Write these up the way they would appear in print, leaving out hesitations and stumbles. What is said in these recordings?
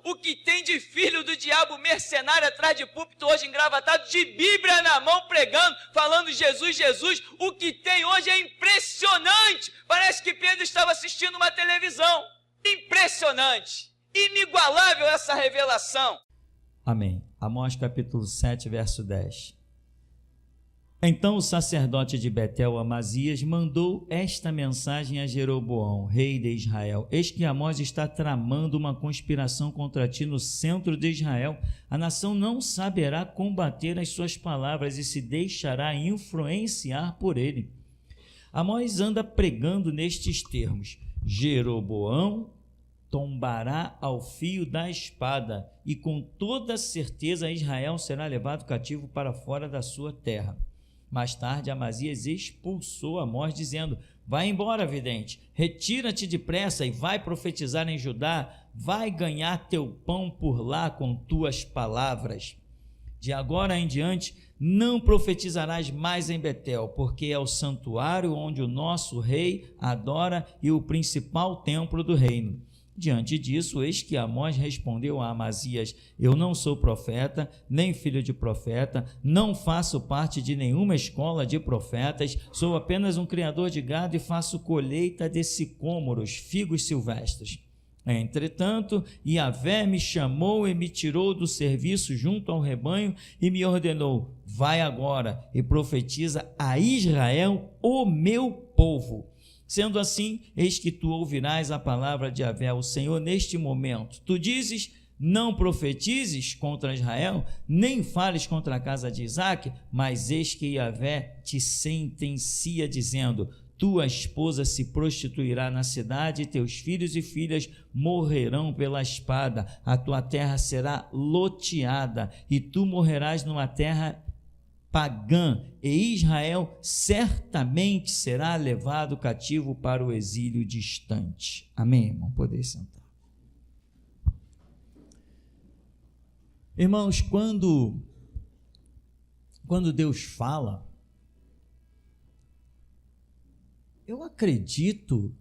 O que tem de filho do diabo mercenário atrás de púlpito hoje engravatado, de Bíblia na mão pregando, falando Jesus, Jesus, o que tem hoje é impressionante. Parece que Pedro estava assistindo uma televisão. Impressionante, inigualável essa revelação. Amém. Amós capítulo 7, verso 10. Então o sacerdote de Betel, Amazias, mandou esta mensagem a Jeroboão, rei de Israel: eis que Amós está tramando uma conspiração contra ti no centro de Israel. A nação não saberá combater as suas palavras e se deixará influenciar por ele. Amós anda pregando nestes termos: Jeroboão tombará ao fio da espada, e com toda certeza Israel será levado cativo para fora da sua terra. Mais tarde, Amazias expulsou Amós, dizendo: vai embora, vidente, retira-te depressa e vai profetizar em Judá, vai ganhar teu pão por lá com tuas palavras. De agora em diante, não profetizarás mais em Betel, porque é o santuário onde o nosso rei adora e o principal templo do reino. Diante disso, eis que Amós respondeu a Amazias: eu não sou profeta, nem filho de profeta, não faço parte de nenhuma escola de profetas, sou apenas um criador de gado e faço colheita de sicômoros, figos silvestres. Entretanto, Yahvé me chamou e me tirou do serviço junto ao rebanho e me ordenou: vai agora e profetiza a Israel, o meu povo. Sendo assim, eis que tu ouvirás a palavra de Yahvé, o Senhor, neste momento. Tu dizes: não profetizes contra Israel, nem fales contra a casa de Isaque, mas eis que Yahvé te sentencia, dizendo: tua esposa se prostituirá na cidade, e teus filhos e filhas morrerão pela espada, a tua terra será loteada, e tu morrerás numa terra pagã, e Israel certamente será levado cativo para o exílio distante. Amém, irmão? Poder sentar. Irmãos, quando Deus fala, eu acredito,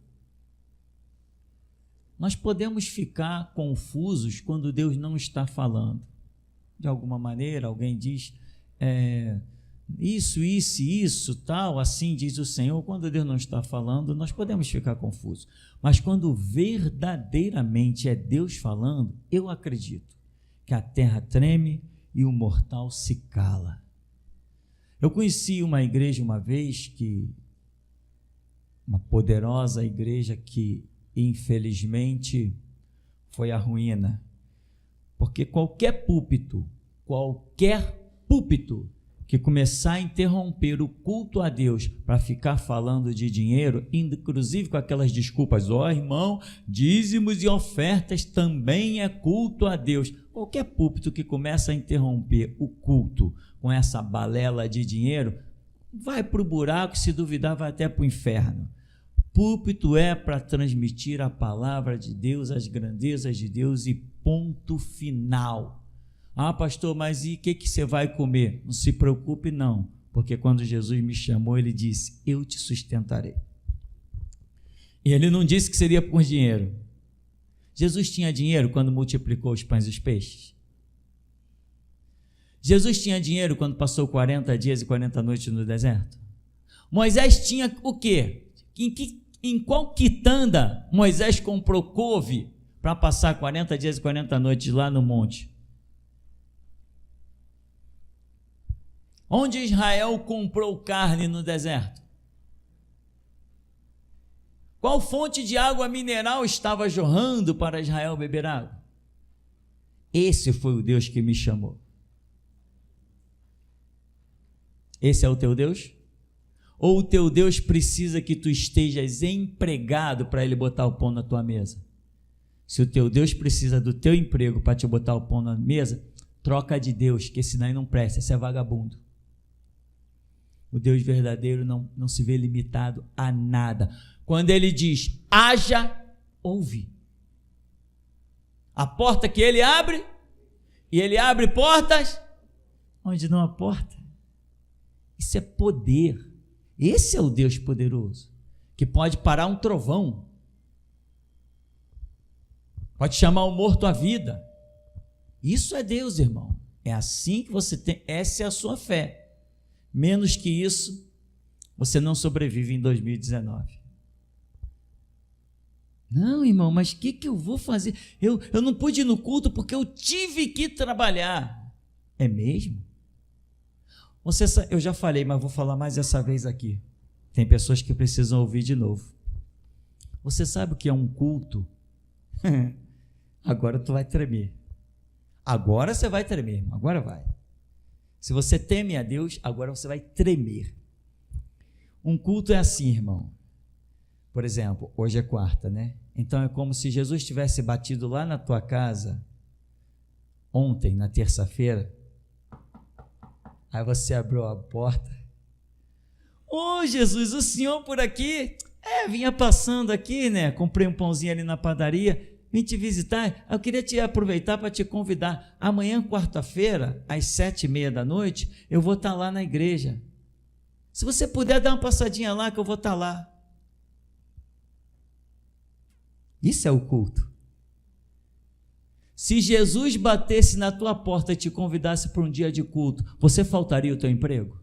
nós podemos ficar confusos quando Deus não está falando. De alguma maneira, alguém diz: isso, tal, assim diz o Senhor. Quando Deus não está falando, nós podemos ficar confusos, mas quando verdadeiramente é Deus falando, eu acredito que a terra treme e o mortal se cala. Eu conheci uma igreja uma vez, uma poderosa igreja que infelizmente foi à ruína, porque qualquer púlpito que começar a interromper o culto a Deus para ficar falando de dinheiro, inclusive com aquelas desculpas: irmão, dízimos e ofertas também é culto a Deus. Qualquer púlpito que começa a interromper o culto com essa balela de dinheiro, vai para o buraco, se duvidar vai até para o inferno. Púlpito é para transmitir a palavra de Deus, as grandezas de Deus, e ponto final. Pastor, mas e o que você vai comer? Não se preocupe não, porque quando Jesus me chamou, ele disse: eu te sustentarei. E ele não disse que seria por dinheiro. Jesus tinha dinheiro quando multiplicou os pães e os peixes? Jesus tinha dinheiro quando passou 40 dias e 40 noites no deserto? Moisés tinha o quê? Em qual quitanda Moisés comprou couve para passar 40 dias e 40 noites lá no monte? Onde Israel comprou carne no deserto? Qual fonte de água mineral estava jorrando para Israel beber água? Esse foi o Deus que me chamou. Esse é o teu Deus? Ou o teu Deus precisa que tu estejas empregado para ele botar o pão na tua mesa? Se o teu Deus precisa do teu emprego para te botar o pão na mesa, troca de Deus, que esse daí não presta, esse é vagabundo. O Deus verdadeiro não se vê limitado a nada. Quando ele diz: haja, ouve. A porta que ele abre, e ele abre portas onde não há porta. Isso é poder. Esse é o Deus poderoso, que pode parar um trovão, pode chamar o morto à vida, Isso é Deus, irmão. É assim que você tem, essa é a sua fé. Menos que isso, você não sobrevive em 2019. Não, irmão, mas o que eu vou fazer? Eu não pude ir no culto porque eu tive que trabalhar. É mesmo? Eu já falei, mas vou falar mais essa vez aqui. Tem pessoas que precisam ouvir de novo. Você sabe o que é um culto? Agora tu vai tremer. Agora você vai tremer, irmão. Agora vai. Se você teme a Deus, agora você vai tremer. Um culto é assim, irmão. Por exemplo, hoje é quarta, né? Então é como se Jesus tivesse batido lá na tua casa ontem, na terça-feira. Aí você abriu a porta. Ô Jesus, o senhor por aqui? Vinha passando aqui, né? Comprei um pãozinho ali na padaria. Vim te visitar. Eu queria te aproveitar para te convidar. Amanhã, quarta-feira, às 7h30 da noite, eu vou estar lá na igreja. Se você puder dar uma passadinha lá, que eu vou estar lá. Isso é o culto. Se Jesus batesse na tua porta e te convidasse para um dia de culto, você faltaria o teu emprego?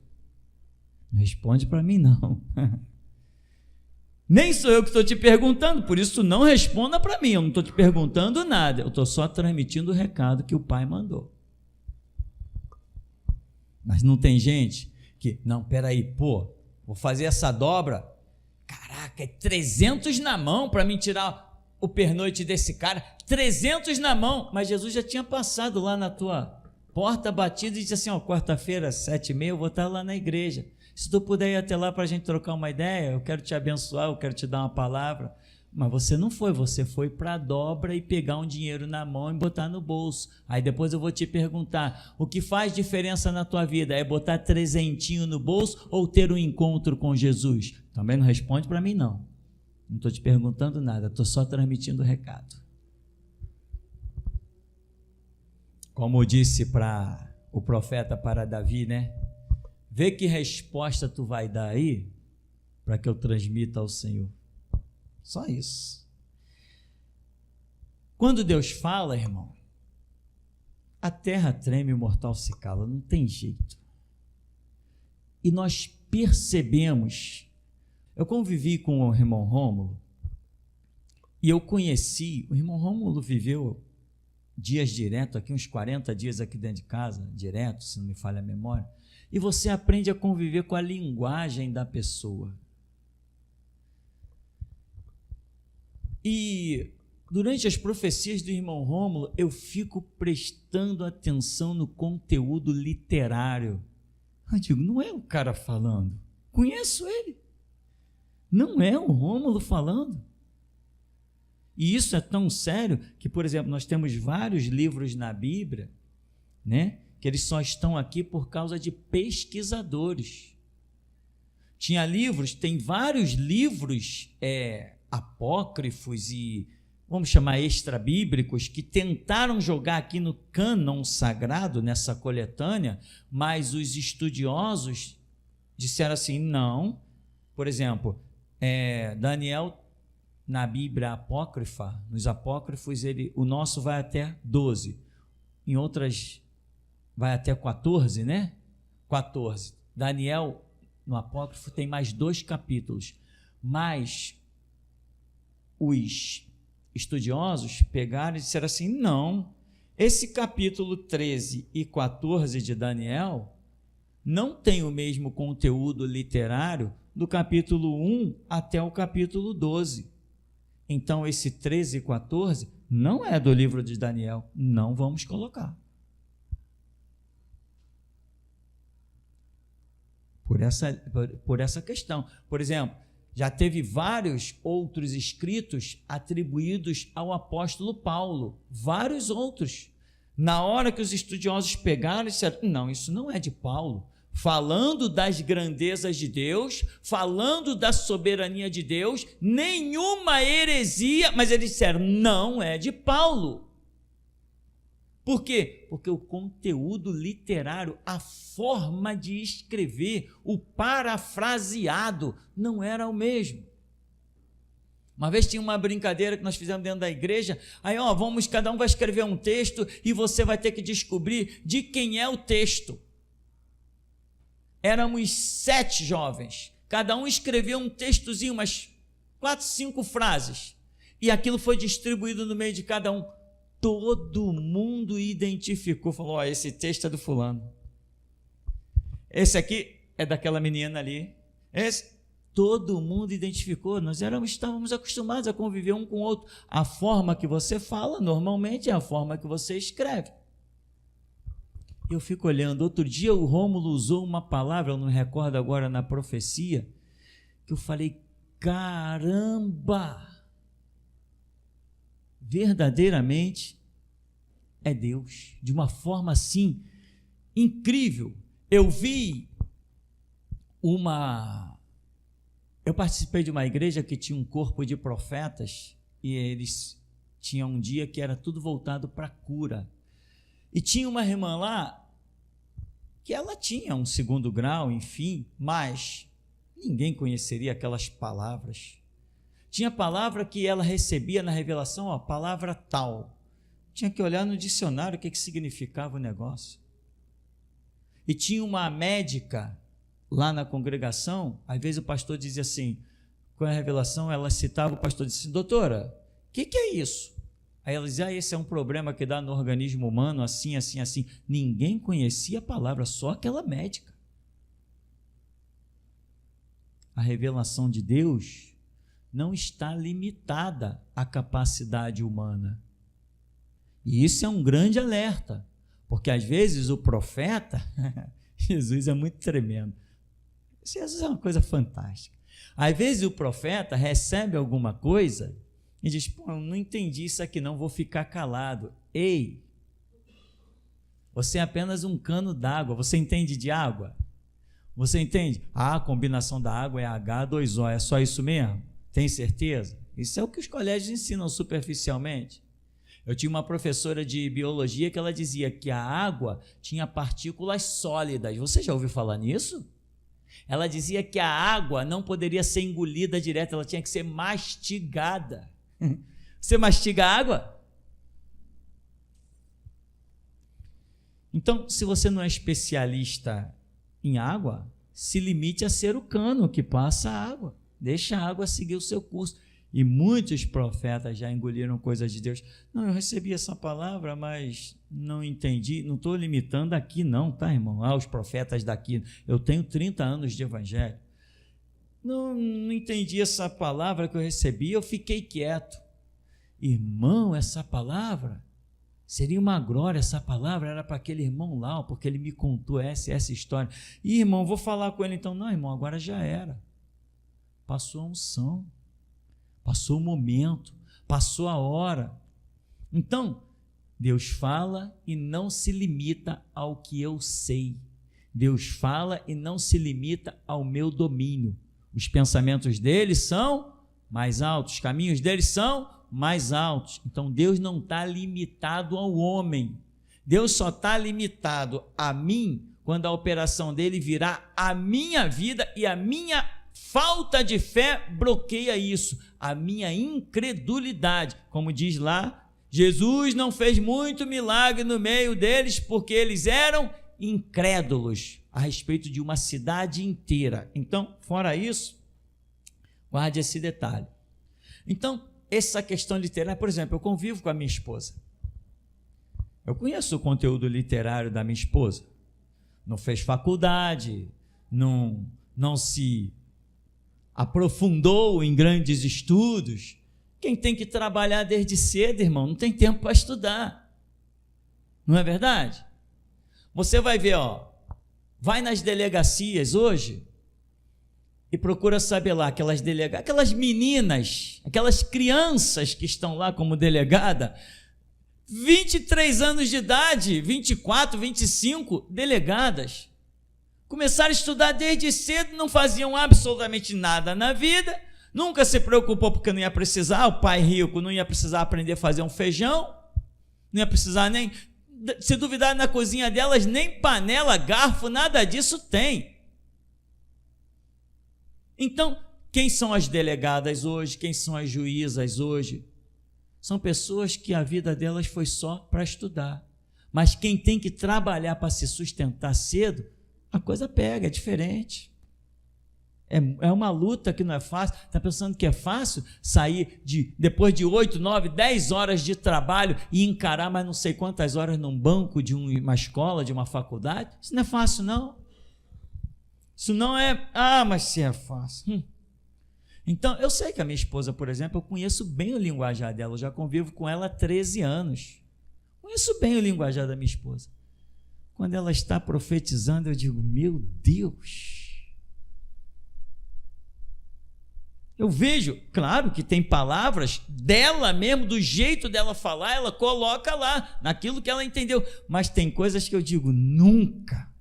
Não responde para mim, não. Nem sou eu que estou te perguntando, por isso não responda para mim, eu não estou te perguntando nada, eu estou só transmitindo o recado que o Pai mandou. Mas não tem gente que, não, peraí, vou fazer essa dobra, caraca, é 300 na mão para me tirar o pernoite desse cara, 300 na mão, mas Jesus já tinha passado lá na tua porta, batido e disse assim, quarta-feira, 7h30, eu vou estar lá na igreja, se tu puder ir até lá para a gente trocar uma ideia, eu quero te abençoar, eu quero te dar uma palavra, mas você não foi, você foi para a dobra e pegar um dinheiro na mão e botar no bolso. Aí depois eu vou te perguntar, o que faz diferença na tua vida é botar 300 no bolso ou ter um encontro com Jesus? Também não responde para mim, não. Não estou te perguntando nada, estou só transmitindo o recado. Como disse para o profeta, para Davi, né? Vê que resposta tu vai dar aí para que eu transmita ao Senhor. Só isso. Quando Deus fala, irmão, a terra treme e o mortal se cala, não tem jeito. E nós percebemos. Eu convivi com o irmão Rômulo e eu conheci, o irmão Rômulo viveu dias direto aqui, uns 40 dias aqui dentro de casa, direto, se não me falha a memória, e você aprende a conviver com a linguagem da pessoa. E durante as profecias do irmão Rômulo, eu fico prestando atenção no conteúdo literário. Eu digo, não é o cara falando, conheço ele. Não é o Rômulo falando. E isso é tão sério que, por exemplo, nós temos vários livros na Bíblia, né, que eles só estão aqui por causa de pesquisadores. Tem vários livros apócrifos e, vamos chamar, extra-bíblicos, que tentaram jogar aqui no cânon sagrado, nessa coletânea, mas os estudiosos disseram assim, não. Por exemplo, Daniel, na Bíblia apócrifa, nos apócrifos, o nosso vai até 12, em outras vai até 14, né? 14. Daniel, no apócrifo, tem mais 2 capítulos, mas os estudiosos pegaram e disseram assim, não, esse capítulo 13 e 14 de Daniel não tem o mesmo conteúdo literário do capítulo 1 até o capítulo 12. Então, esse 13 e 14 não é do livro de Daniel, não vamos colocar. Por essa questão. Por exemplo, já teve vários outros escritos atribuídos ao apóstolo Paulo, vários outros. Na hora que os estudiosos pegaram, disseram, não, isso não é de Paulo. Falando das grandezas de Deus, falando da soberania de Deus, nenhuma heresia, mas eles disseram, não é de Paulo. Por quê? Porque o conteúdo literário, a forma de escrever, o parafraseado, não era o mesmo. Uma vez tinha uma brincadeira que nós fizemos dentro da igreja, aí cada um vai escrever um texto e você vai ter que descobrir de quem é o texto. Éramos 7 jovens, cada um escreveu um textozinho, umas 4, 5 frases, e aquilo foi distribuído no meio de cada um. Todo mundo identificou, falou, esse texto é do fulano, esse aqui é daquela menina ali, todo mundo identificou. Nós estávamos acostumados a conviver um com o outro. A forma que você fala normalmente é a forma que você escreve. Eu fico olhando, outro dia o Rômulo usou uma palavra, eu não me recordo agora na profecia, que eu falei, caramba, verdadeiramente é Deus, de uma forma assim, incrível. Eu participei de uma igreja que tinha um corpo de profetas, e eles tinham um dia que era tudo voltado para cura, e tinha uma irmã lá, que ela tinha um 2º grau, enfim, mas ninguém conheceria aquelas palavras. Tinha palavra que ela recebia na revelação, palavra tal, tinha que olhar no dicionário o que significava o negócio. E tinha uma médica lá na congregação, às vezes o pastor dizia assim, com a revelação ela citava, o pastor disse assim, doutora, o que é isso? Aí ela dizia, esse é um problema que dá no organismo humano, assim, assim, assim. Ninguém conhecia a palavra, só aquela médica. A revelação de Deus não está limitada à capacidade humana. E isso é um grande alerta, porque às vezes o profeta, Jesus é muito tremendo, Jesus é uma coisa fantástica. Às vezes o profeta recebe alguma coisa e diz, eu não entendi isso aqui não, vou ficar calado. Ei, você é apenas um cano d'água, você entende de água? Você entende? A combinação da água é H2O, é só isso mesmo? Tem certeza? Isso é o que os colégios ensinam superficialmente. Eu tinha uma professora de biologia que ela dizia que a água tinha partículas sólidas. Você já ouviu falar nisso? Ela dizia que a água não poderia ser engolida direto, ela tinha que ser mastigada. Você mastiga a água? Então, se você não é especialista em água, se limite a ser o cano que passa a água. Deixa a água seguir o seu curso. E muitos profetas já engoliram coisas de Deus. Não, eu recebi essa palavra, mas não entendi. Não estou limitando aqui não, tá, irmão? Os profetas daqui. Eu tenho 30 anos de evangelho. Não entendi essa palavra que eu recebi, eu fiquei quieto. Irmão, essa palavra seria uma glória, essa palavra era para aquele irmão lá, porque ele me contou essa história. E irmão, vou falar com ele então. Não, irmão, agora já era. Passou a unção. Passou o momento, passou a hora. Então, Deus fala e não se limita ao que eu sei. Deus fala e não se limita ao meu domínio. Os pensamentos dele são mais altos, os caminhos dele são mais altos. Então, Deus não está limitado ao homem. Deus só está limitado a mim quando a operação dele virar a minha vida e a minha falta de fé bloqueia isso, a minha incredulidade. Como diz lá, Jesus não fez muito milagre no meio deles porque eles eram incrédulos a respeito de uma cidade inteira. Então, fora isso, guarde esse detalhe. Então, essa questão literária, por exemplo, eu convivo com a minha esposa. Eu conheço o conteúdo literário da minha esposa. Não fez faculdade, não se aprofundou em grandes estudos. Quem tem que trabalhar desde cedo, irmão, não tem tempo para estudar. Não é verdade? Você vai ver, vai nas delegacias hoje e procura saber lá, aquelas meninas, aquelas crianças que estão lá como delegada, 23 anos de idade, 24, 25, delegadas. Começaram a estudar desde cedo, não faziam absolutamente nada na vida, nunca se preocupou porque não ia precisar, o pai rico não ia precisar aprender a fazer um feijão, não ia precisar nem, se duvidar na cozinha delas, nem panela, garfo, nada disso tem. Então, Quem são as delegadas hoje? Quem são as juízas hoje? São pessoas que a vida delas foi só para estudar. Mas quem tem que trabalhar para se sustentar cedo, a coisa pega, é diferente. É uma luta que não é fácil. Está pensando que é fácil sair depois de 8, 9, 10 horas de trabalho e encarar mais não sei quantas horas num banco de uma escola, de uma faculdade? Isso não é fácil, não. Isso não é... mas se é fácil. Então, eu sei que a minha esposa, por exemplo, eu conheço bem o linguajar dela. Eu já convivo com ela há 13 anos. Conheço bem o linguajar da minha esposa. Quando ela está profetizando, eu digo, meu Deus... Eu vejo, claro que tem palavras dela mesmo, do jeito dela falar, ela coloca lá, naquilo que ela entendeu. Mas tem coisas que eu digo, nunca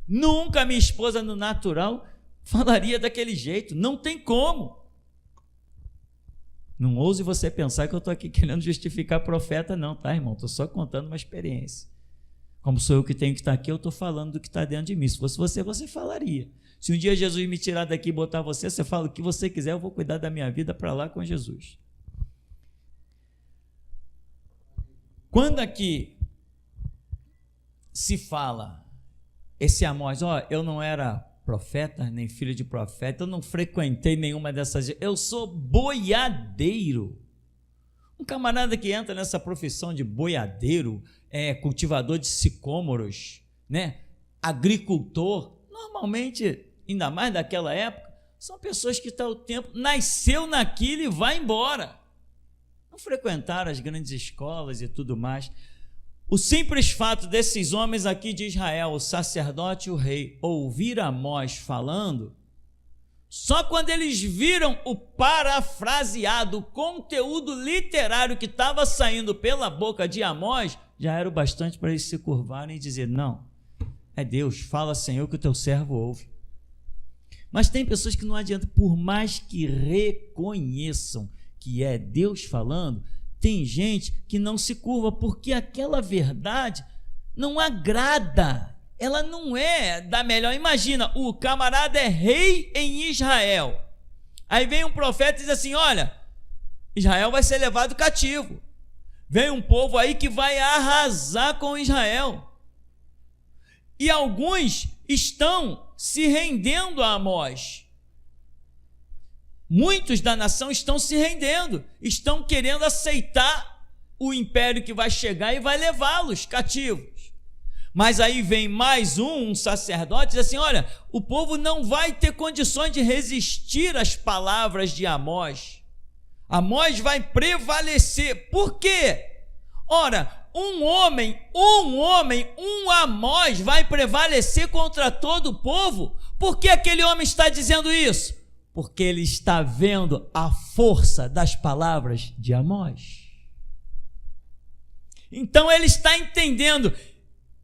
minha esposa no natural falaria daquele jeito, não tem como. Não ouse você pensar que eu estou aqui querendo justificar profeta não, tá, irmão? Estou só contando uma experiência. Como sou eu que tenho que estar aqui, eu estou falando do que está dentro de mim. Se fosse você falaria. Se um dia Jesus me tirar daqui e botar você fala o que você quiser, eu vou cuidar da minha vida para lá com Jesus. Quando aqui se fala, esse Amós, eu não era profeta, nem filho de profeta, eu não frequentei nenhuma dessas, eu sou boiadeiro. Um camarada que entra nessa profissão de boiadeiro, cultivador de sicômoros, né? Agricultor, normalmente, ainda mais daquela época, são pessoas que estão o tempo, nasceu naquilo e vai embora. Não frequentaram as grandes escolas e tudo mais. O simples fato desses homens aqui de Israel, o sacerdote e o rei, ouvir Amós falando, só quando eles viram o parafraseado, o conteúdo literário que estava saindo pela boca de Amós, já era o bastante para eles se curvarem e dizer, não, é Deus, fala Senhor que o teu servo ouve. Mas tem pessoas que não adianta, por mais que reconheçam que é Deus falando, tem gente que não se curva, porque aquela verdade não agrada, ela não é da melhor. Imagina, o camarada é rei em Israel, aí vem um profeta e diz assim, olha, Israel vai ser levado cativo, vem um povo aí que vai arrasar com Israel, e alguns estão se rendendo a Amós. Muitos da nação estão se rendendo, estão querendo aceitar o império que vai chegar e vai levá-los cativos. Mas aí vem mais um sacerdote e diz assim, olha, o povo não vai ter condições de resistir às palavras de Amós. Amós vai prevalecer. Por quê? Ora, um Amós vai prevalecer contra todo o povo? Por que aquele homem está dizendo isso? Porque ele está vendo a força das palavras de Amós. Então ele está entendendo,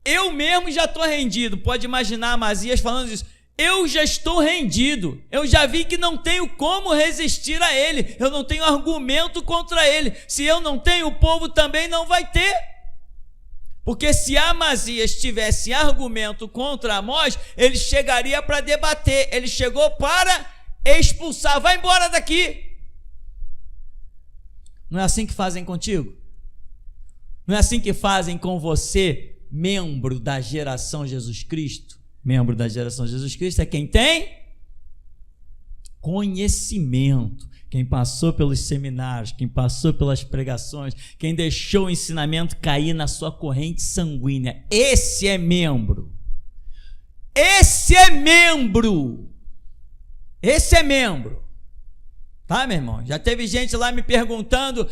eu mesmo já estou rendido. Pode imaginar Amazias falando isso, eu já estou rendido, eu já vi que não tenho como resistir a ele, eu não tenho argumento contra ele, se eu não tenho, o povo também não vai ter. Porque se Amazias tivesse argumento contra Amós, ele chegaria para debater, ele chegou para expulsar, vai embora daqui. Não é assim que fazem contigo? Não é assim que fazem com você, membro da geração Jesus Cristo? Membro da geração Jesus Cristo é quem tem conhecimento, quem passou pelos seminários, quem passou pelas pregações, quem deixou o ensinamento cair na sua corrente sanguínea. Esse é membro. Esse é membro. Esse é membro. Tá, meu irmão? Já teve gente lá me perguntando,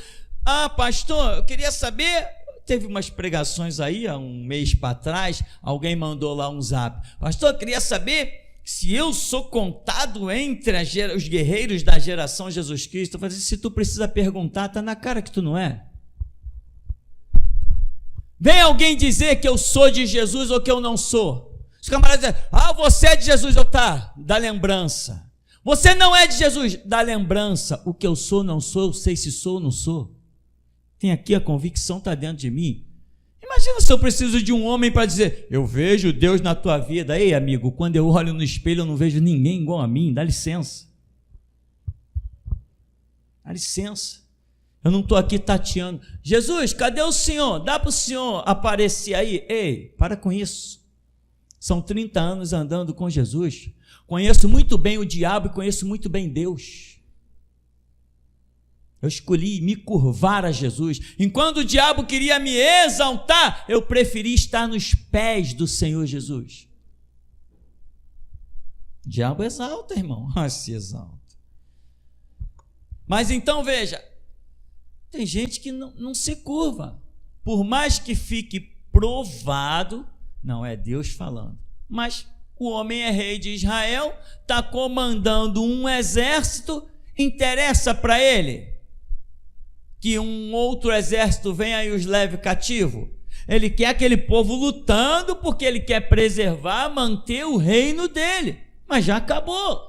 pastor, eu queria saber, teve umas pregações aí, há um mês para trás, alguém mandou lá um zap, pastor, eu queria saber se eu sou contado entre os guerreiros da geração Jesus Cristo. Eu falei, se tu precisa perguntar, tá na cara que tu não é. Vem alguém dizer que eu sou de Jesus ou que eu não sou. Os camaradas dizem, você é de Jesus, da lembrança. Você não é de Jesus, da lembrança. O que eu sou, não sou, eu sei se sou ou não sou. Tem aqui a convicção, está dentro de mim. Imagina se eu preciso de um homem para dizer, eu vejo Deus na tua vida. Ei, amigo, quando eu olho no espelho eu não vejo ninguém igual a mim, dá licença. Dá licença. Eu não estou aqui tateando. Jesus, cadê o senhor? Dá para o senhor aparecer aí? Ei, para com isso. São 30 anos andando com Jesus. Conheço muito bem o diabo e conheço muito bem Deus. Eu escolhi me curvar a Jesus. Enquanto o diabo queria me exaltar, eu preferi estar nos pés do Senhor Jesus. O diabo exalta, irmão. Se exalta. Mas então veja, tem gente que não se curva. Por mais que fique provado, não é Deus falando. Mas o homem é rei de Israel, está comandando um exército, interessa para ele que um outro exército venha e os leve cativo? Ele quer aquele povo lutando porque ele quer preservar, manter o reino dele. Mas já acabou.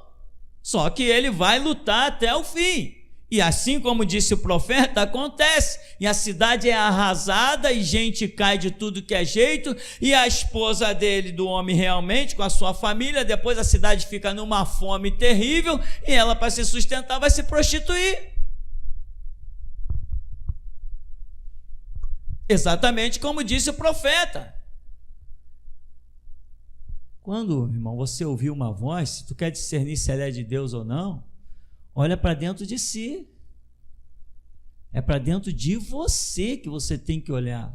Só que ele vai lutar até o fim. E assim como disse o profeta, acontece. E a cidade é arrasada e gente cai de tudo que é jeito. E a esposa dele, do homem realmente, com a sua família, depois a cidade fica numa fome terrível e ela, para se sustentar, vai se prostituir. Exatamente como disse o profeta. Quando, irmão, você ouvir uma voz, se tu quer discernir se ela é de Deus ou não, olha para dentro de si. É para dentro de você que você tem que olhar.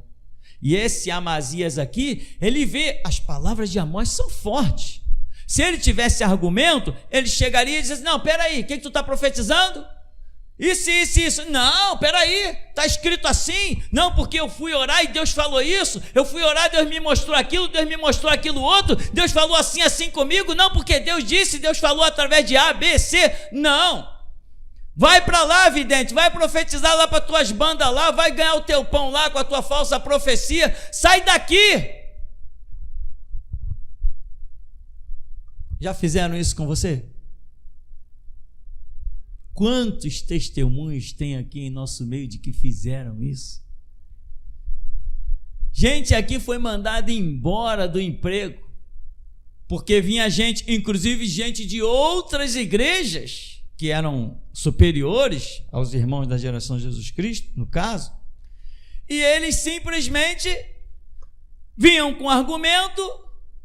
E esse Amazias aqui, ele vê, as palavras de Amós são fortes. Se ele tivesse argumento, ele chegaria e dizia assim, não, peraí, o que tu está profetizando? Isso. Não, peraí, está escrito assim. Não, porque eu fui orar e Deus falou isso. Eu fui orar, Deus me mostrou aquilo, Deus me mostrou aquilo outro. Deus falou assim comigo. Não, porque Deus disse, Deus falou através de A, B, C. Não. Vai para lá, vidente, vai profetizar lá para tuas bandas lá, vai ganhar o teu pão lá com a tua falsa profecia. Sai daqui. Já fizeram isso com você? Quantos testemunhos tem aqui em nosso meio de que fizeram isso? Gente aqui foi mandada embora do emprego, porque vinha gente, inclusive gente de outras igrejas, que eram superiores aos irmãos da geração de Jesus Cristo, no caso, e eles simplesmente vinham com argumento,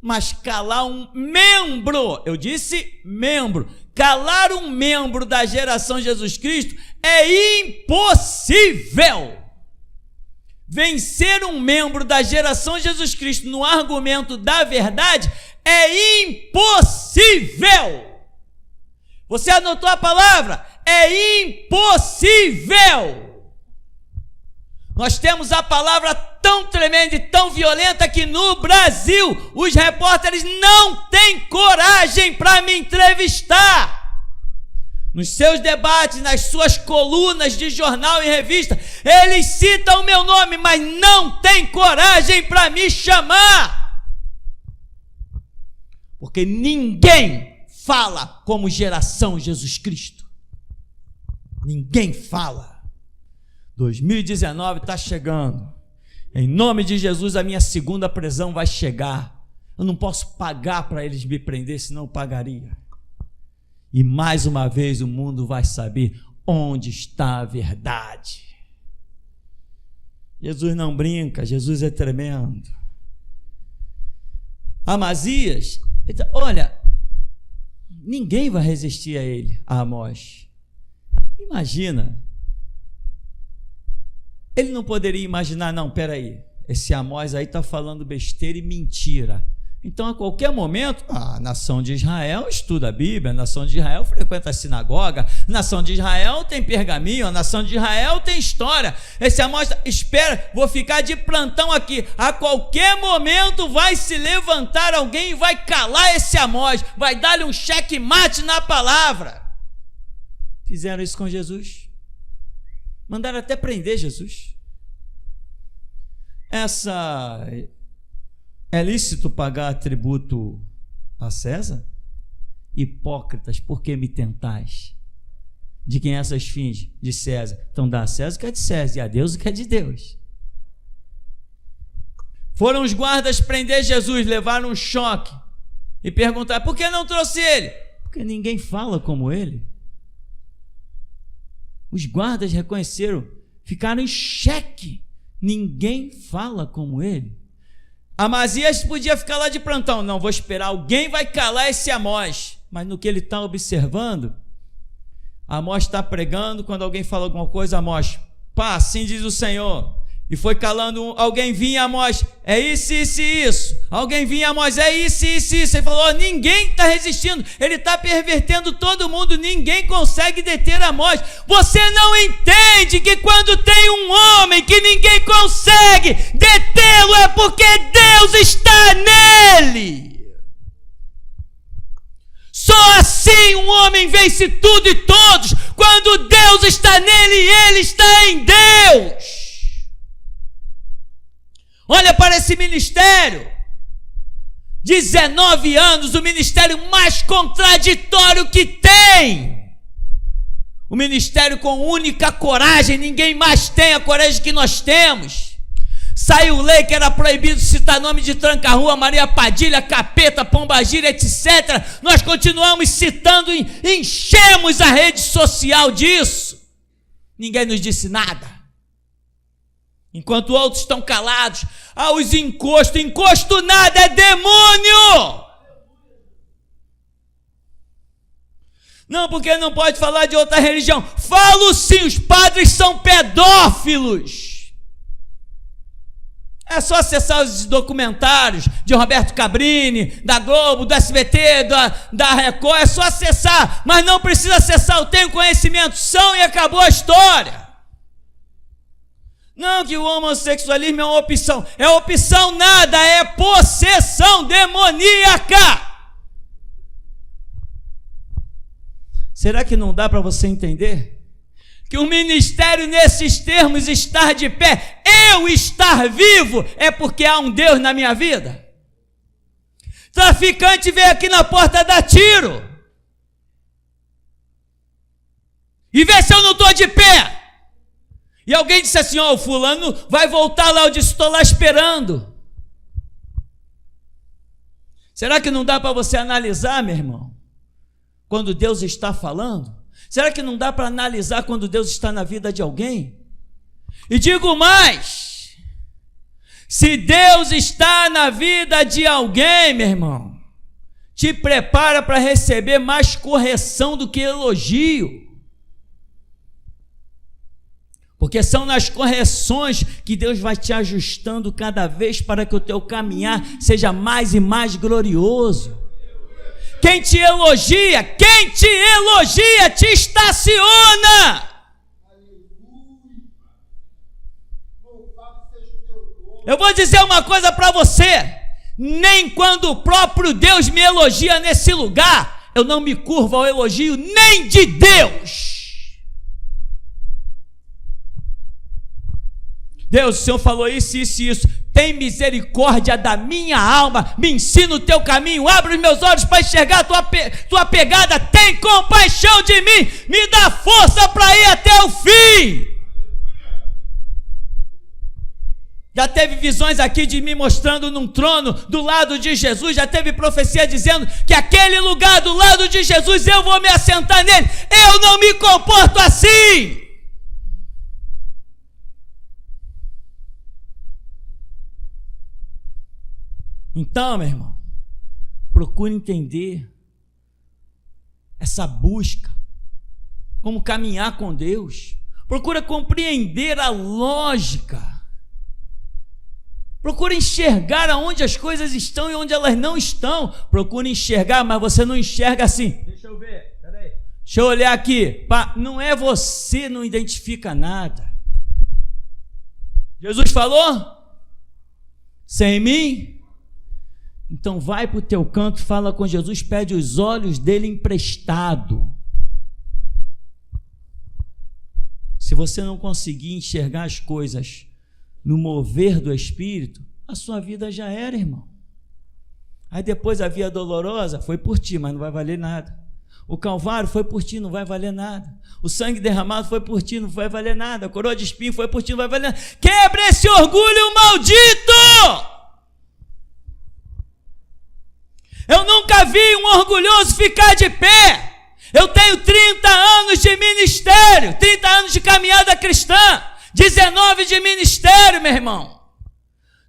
mas calar um membro, eu disse membro, calar um membro da geração de Jesus Cristo é impossível. Vencer um membro da geração de Jesus Cristo no argumento da verdade é impossível. Você anotou a palavra? É impossível. Nós temos a palavra tão tremenda e tão violenta que no Brasil os repórteres não têm coragem para me entrevistar. Nos seus debates, nas suas colunas de jornal e revista, eles citam o meu nome, mas não têm coragem para me chamar. Porque ninguém fala como geração Jesus Cristo. Ninguém fala. 2019 está chegando. Em nome de Jesus, a minha segunda prisão vai chegar. Eu não posso pagar para eles me prender, senão eu pagaria. E mais uma vez o mundo vai saber onde está a verdade. Jesus não brinca, Jesus é tremendo. Amazias, olha, ninguém vai resistir a ele, a Amós. Imagina. Ele não poderia imaginar, não, peraí, esse Amós aí está falando besteira e mentira. Então, a qualquer momento, a nação de Israel estuda a Bíblia, a nação de Israel frequenta a sinagoga, a nação de Israel tem pergaminho, a nação de Israel tem história. Esse Amós, espera, vou ficar de plantão aqui. A qualquer momento vai se levantar alguém e vai calar esse Amós, vai dar-lhe um checkmate na palavra. Fizeram isso com Jesus. Mandaram até prender Jesus. É lícito pagar tributo a César? Hipócritas, por que me tentais? De quem essas fins? De César. Então dá a César o que é de César e a Deus o que é de Deus. Foram os guardas prender Jesus, levaram um choque e perguntaram, por que não trouxe ele? Porque ninguém fala como ele. Os guardas reconheceram, ficaram em xeque. Ninguém fala como ele. Amazias podia ficar lá de plantão. Não, vou esperar, alguém vai calar esse Amós. Mas no que ele está observando, Amós está pregando, quando alguém fala alguma coisa, Amós, pá, assim diz o Senhor. E foi calando, alguém vinha, Amós, é isso, isso e isso. Alguém vinha, Amós, é isso, isso e isso. Ele falou, ninguém está resistindo, ele está pervertendo todo mundo, ninguém consegue deter Amós. Você não entende que quando tem um homem que ninguém consegue detê-lo, é porque Deus está nele. Só assim um homem vence tudo e todos, quando Deus está nele e ele está em Deus. Olha para esse ministério, 19 anos, o ministério mais contraditório que tem, o ministério com única coragem, ninguém mais tem a coragem que nós temos. Saiu lei que era proibido citar nome de Tranca-Rua, Maria Padilha, Capeta, Pombagira, etc. Nós continuamos citando e enchemos a rede social disso. Ninguém nos disse nada. Enquanto outros estão calados, os encostos, encosto nada, é demônio. Não, porque não pode falar de outra religião. Falo sim, os padres são pedófilos. É só acessar os documentários de Roberto Cabrini, da Globo, do SBT, da Record, é só acessar, mas não precisa acessar, eu tenho conhecimento, são e acabou a história. Não que o homossexualismo é uma opção. É opção nada, é possessão demoníaca. Será que não dá para você entender? Que o ministério nesses termos, estar de pé, eu estar vivo, é porque há um Deus na minha vida. Traficante veio aqui na porta dar tiro. E vê se eu não estou de pé. E alguém disse assim, o fulano vai voltar lá, eu disse, estou lá esperando. Será que não dá para você analisar, meu irmão? Quando Deus está falando? Será que não dá para analisar quando Deus está na vida de alguém? E digo mais, se Deus está na vida de alguém, meu irmão, te prepara para receber mais correção do que elogio. Porque são nas correções que Deus vai te ajustando cada vez para que o teu caminhar seja mais e mais glorioso. Quem te elogia, te estaciona. Eu vou dizer uma coisa para você, nem quando o próprio Deus me elogia nesse lugar, eu não me curvo ao elogio nem de Deus. Deus, o Senhor falou isso, isso e isso. Tem misericórdia da minha alma, me ensina o teu caminho, abre os meus olhos para enxergar a tua pegada, tem compaixão de mim, me dá força para ir até o fim. Já teve visões aqui de mim mostrando num trono do lado de Jesus, já teve profecia dizendo que aquele lugar do lado de Jesus eu vou me assentar nele. Eu não me comporto assim. Então, meu irmão, procure entender essa busca, como caminhar com Deus. Procura compreender a lógica. Procura enxergar aonde as coisas estão e onde elas não estão. Procura enxergar, mas você não enxerga assim. Deixa eu ver, peraí. Deixa eu olhar aqui. Não é você, não identifica nada. Jesus falou? Sem mim? Então vai para o teu canto, fala com Jesus, pede os olhos dele emprestado. Se você não conseguir enxergar as coisas no mover do Espírito, a sua vida já era, irmão. Aí depois a via dolorosa foi por ti, mas não vai valer nada. O Calvário foi por ti, não vai valer nada. O sangue derramado foi por ti, não vai valer nada. A coroa de espinho foi por ti, não vai valer nada. Quebre esse orgulho maldito! Eu nunca vi um orgulhoso ficar de pé. Eu tenho 30 anos de ministério, 30 anos de caminhada cristã, 19 de ministério, meu irmão.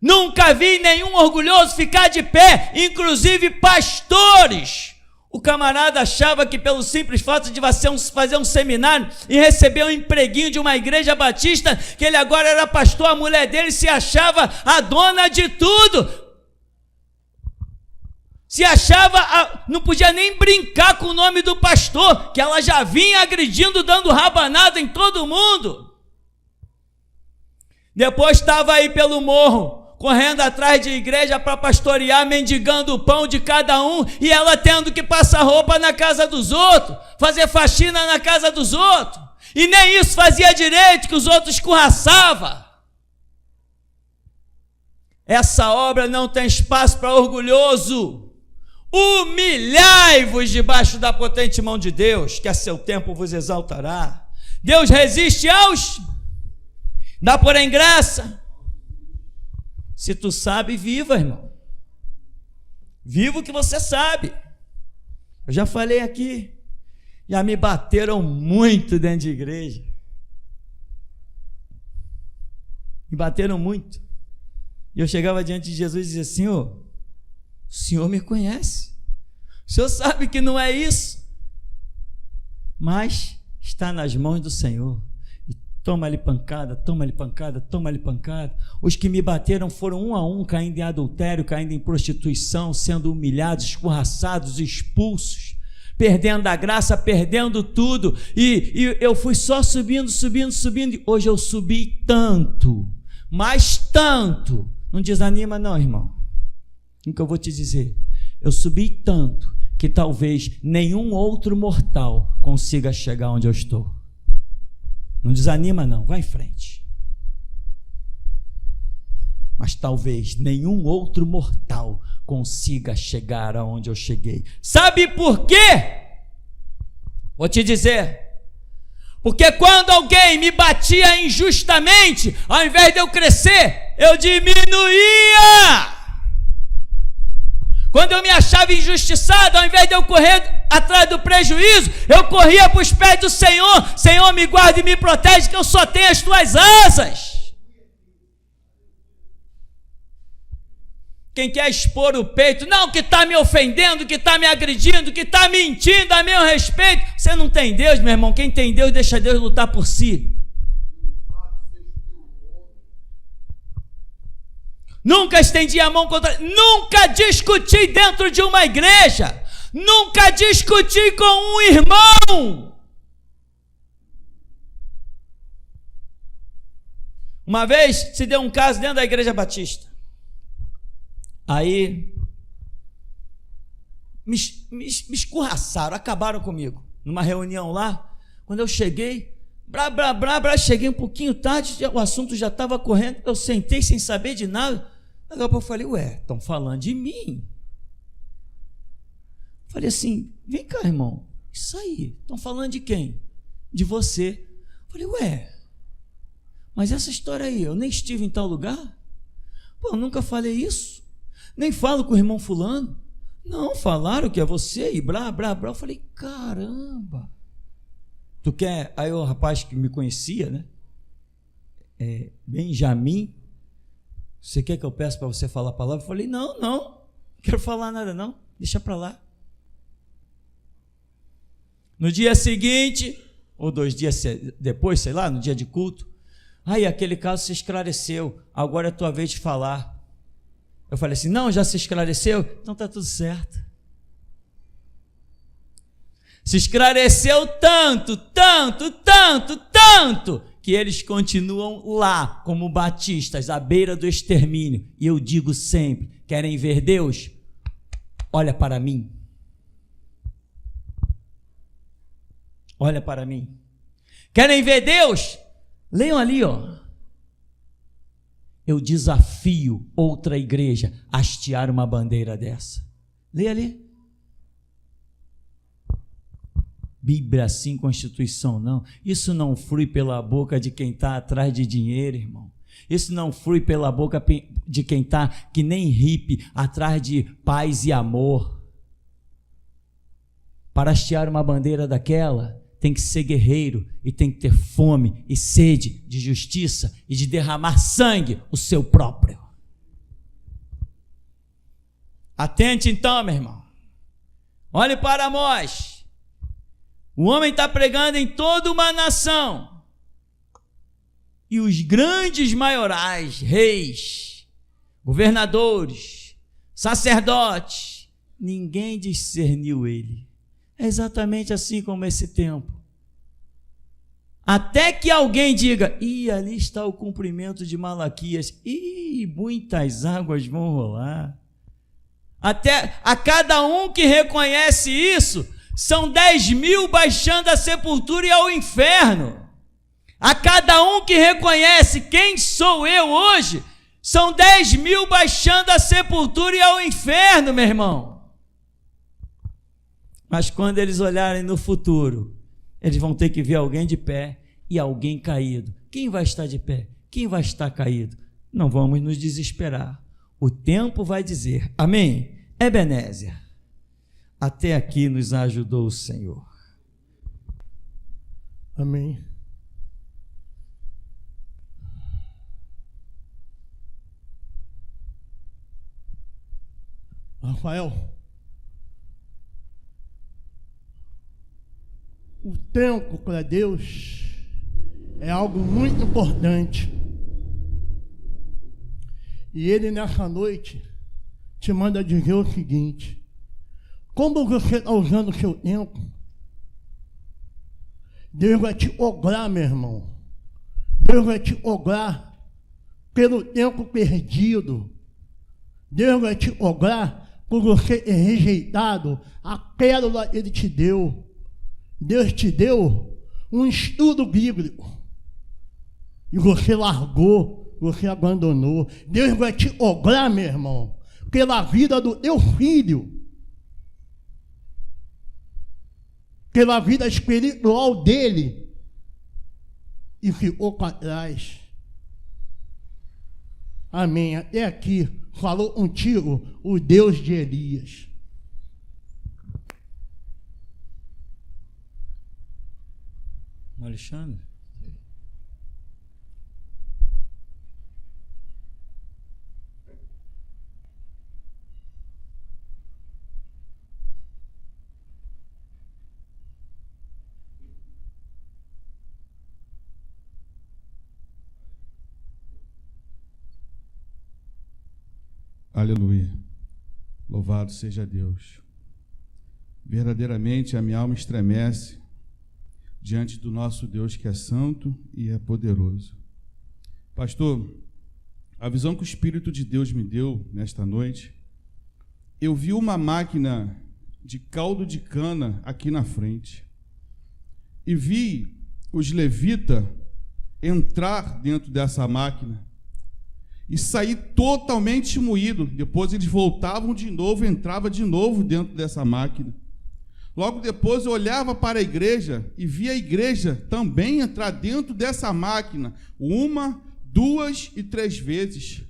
Nunca vi nenhum orgulhoso ficar de pé, inclusive pastores. O camarada achava que pelo simples fato de fazer um seminário e receber um empreguinho de uma igreja batista, que ele agora era pastor, a mulher dele se achava a dona de tudo. Se achava, não podia nem brincar com o nome do pastor, que ela já vinha agredindo, dando rabanada em todo mundo. Depois estava aí pelo morro, correndo atrás de igreja para pastorear, mendigando o pão de cada um, e ela tendo que passar roupa na casa dos outros, fazer faxina na casa dos outros, e nem isso fazia direito, que os outros escorraçavam. Essa obra não tem espaço para orgulhoso. Humilhai-vos debaixo da potente mão de Deus, que a seu tempo vos exaltará. Deus resiste aos, dá porém graça. Se tu sabe, viva, irmão. Viva o que você sabe. Eu já falei aqui, já me bateram muito dentro de igreja. Me bateram muito. E eu chegava diante de Jesus e dizia: Senhor, o Senhor me conhece. O Senhor sabe que não é isso. Mas está nas mãos do Senhor. Toma-lhe pancada, toma-lhe pancada, toma-lhe pancada. Os que me bateram foram um a um, caindo em adultério, caindo em prostituição, sendo humilhados, escorraçados, expulsos, perdendo a graça, perdendo tudo. E eu fui só subindo. E hoje eu subi tanto, mas tanto. Não desanima não, irmão. O que eu vou te dizer? Eu subi tanto que talvez nenhum outro mortal consiga chegar onde eu estou. Não desanima não, vai em frente. Mas talvez nenhum outro mortal consiga chegar aonde eu cheguei. Sabe por quê? Vou te dizer. Porque quando alguém me batia injustamente, ao invés de eu crescer, eu diminuía. Quando eu me achava injustiçado, ao invés de eu correr atrás do prejuízo, eu corria para os pés do Senhor. Senhor, me guarda e me protege, que eu só tenho as tuas asas. Quem quer expor o peito, não, que está me ofendendo, que está me agredindo, que está mentindo a meu respeito, você não tem Deus, meu irmão. Quem tem Deus, deixa Deus lutar por si. Nunca estendi a mão contra... Nunca discuti dentro de uma igreja. Nunca discuti com um irmão. Uma vez se deu um caso dentro da igreja batista. Aí me escorraçaram, acabaram comigo. Numa reunião lá, quando eu cheguei, cheguei um pouquinho tarde, o assunto já estava correndo, eu sentei sem saber de nada. Daqui a pouco eu falei: ué, estão falando de mim. Falei assim: vem cá, irmão, isso aí, estão falando de quem? De você. Falei: ué, mas essa história aí, eu nem estive em tal lugar? Pô, eu nunca falei isso. Nem falo com o irmão fulano. Não, falaram que é você e blá. Eu falei: caramba. Tu quer? Aí o rapaz que me conhecia, né? Benjamin, você quer que eu peça para você falar a palavra? Eu falei: não quero falar nada não, deixa para lá. No dia seguinte, ou 2 dias depois, sei lá, no dia de culto, aí aquele caso se esclareceu, agora é a tua vez de falar. Eu falei assim: não, já se esclareceu? Então está tudo certo. Se esclareceu tanto, que eles continuam lá como batistas, à beira do extermínio. E eu digo sempre: querem ver Deus? Olha para mim. Olha para mim. Querem ver Deus? Leiam ali, ó. Eu desafio outra igreja a hastear uma bandeira dessa. Leia ali. Bíblia sim, Constituição não. Isso não flui pela boca de quem está atrás de dinheiro, irmão. Isso não flui pela boca de quem está que nem hippie atrás de paz e amor. Para hastear uma bandeira daquela, tem que ser guerreiro e tem que ter fome e sede de justiça e de derramar sangue, o seu próprio. Atente então, meu irmão. Olhe para Amós. O homem está pregando em toda uma nação. E os grandes maiorais, reis, governadores, sacerdotes, ninguém discerniu ele. É exatamente assim como esse tempo. Até que alguém diga, ali está o cumprimento de Malaquias, muitas águas vão rolar. Até a cada um que reconhece isso, são 10.000 baixando a sepultura e ao inferno. A cada um que reconhece quem sou eu hoje, são 10.000 baixando a sepultura e ao inferno, meu irmão. Mas quando eles olharem no futuro, eles vão ter que ver alguém de pé e alguém caído. Quem vai estar de pé? Quem vai estar caído? Não vamos nos desesperar. O tempo vai dizer, amém? Ebenezer, até aqui nos ajudou o Senhor. Amém. Rafael, o tempo para Deus é algo muito importante. E Ele nessa noite te manda dizer o seguinte: como você está usando o seu tempo, Deus vai te obrar, meu irmão. Deus vai te obrar pelo tempo perdido. Deus vai te obrar por você ter rejeitado a pérola que Ele te deu. Deus te deu um estudo bíblico e você largou, você abandonou. Deus vai te obrar, meu irmão, pela vida do teu filho, pela vida espiritual dele, e ficou para trás. Amém. Até aqui falou contigo o Deus de Elias. Alexandre? Aleluia. Louvado seja Deus. Verdadeiramente a minha alma estremece diante do nosso Deus que é santo e é poderoso. Pastor, a visão que o Espírito de Deus me deu nesta noite, eu vi uma máquina de caldo de cana aqui na frente e vi os levitas entrar dentro dessa máquina e sair totalmente moído. Depois eles voltavam de novo, entrava de novo dentro dessa máquina. Logo depois eu olhava para a igreja e via a igreja também entrar dentro dessa máquina 1, 2 e 3 vezes.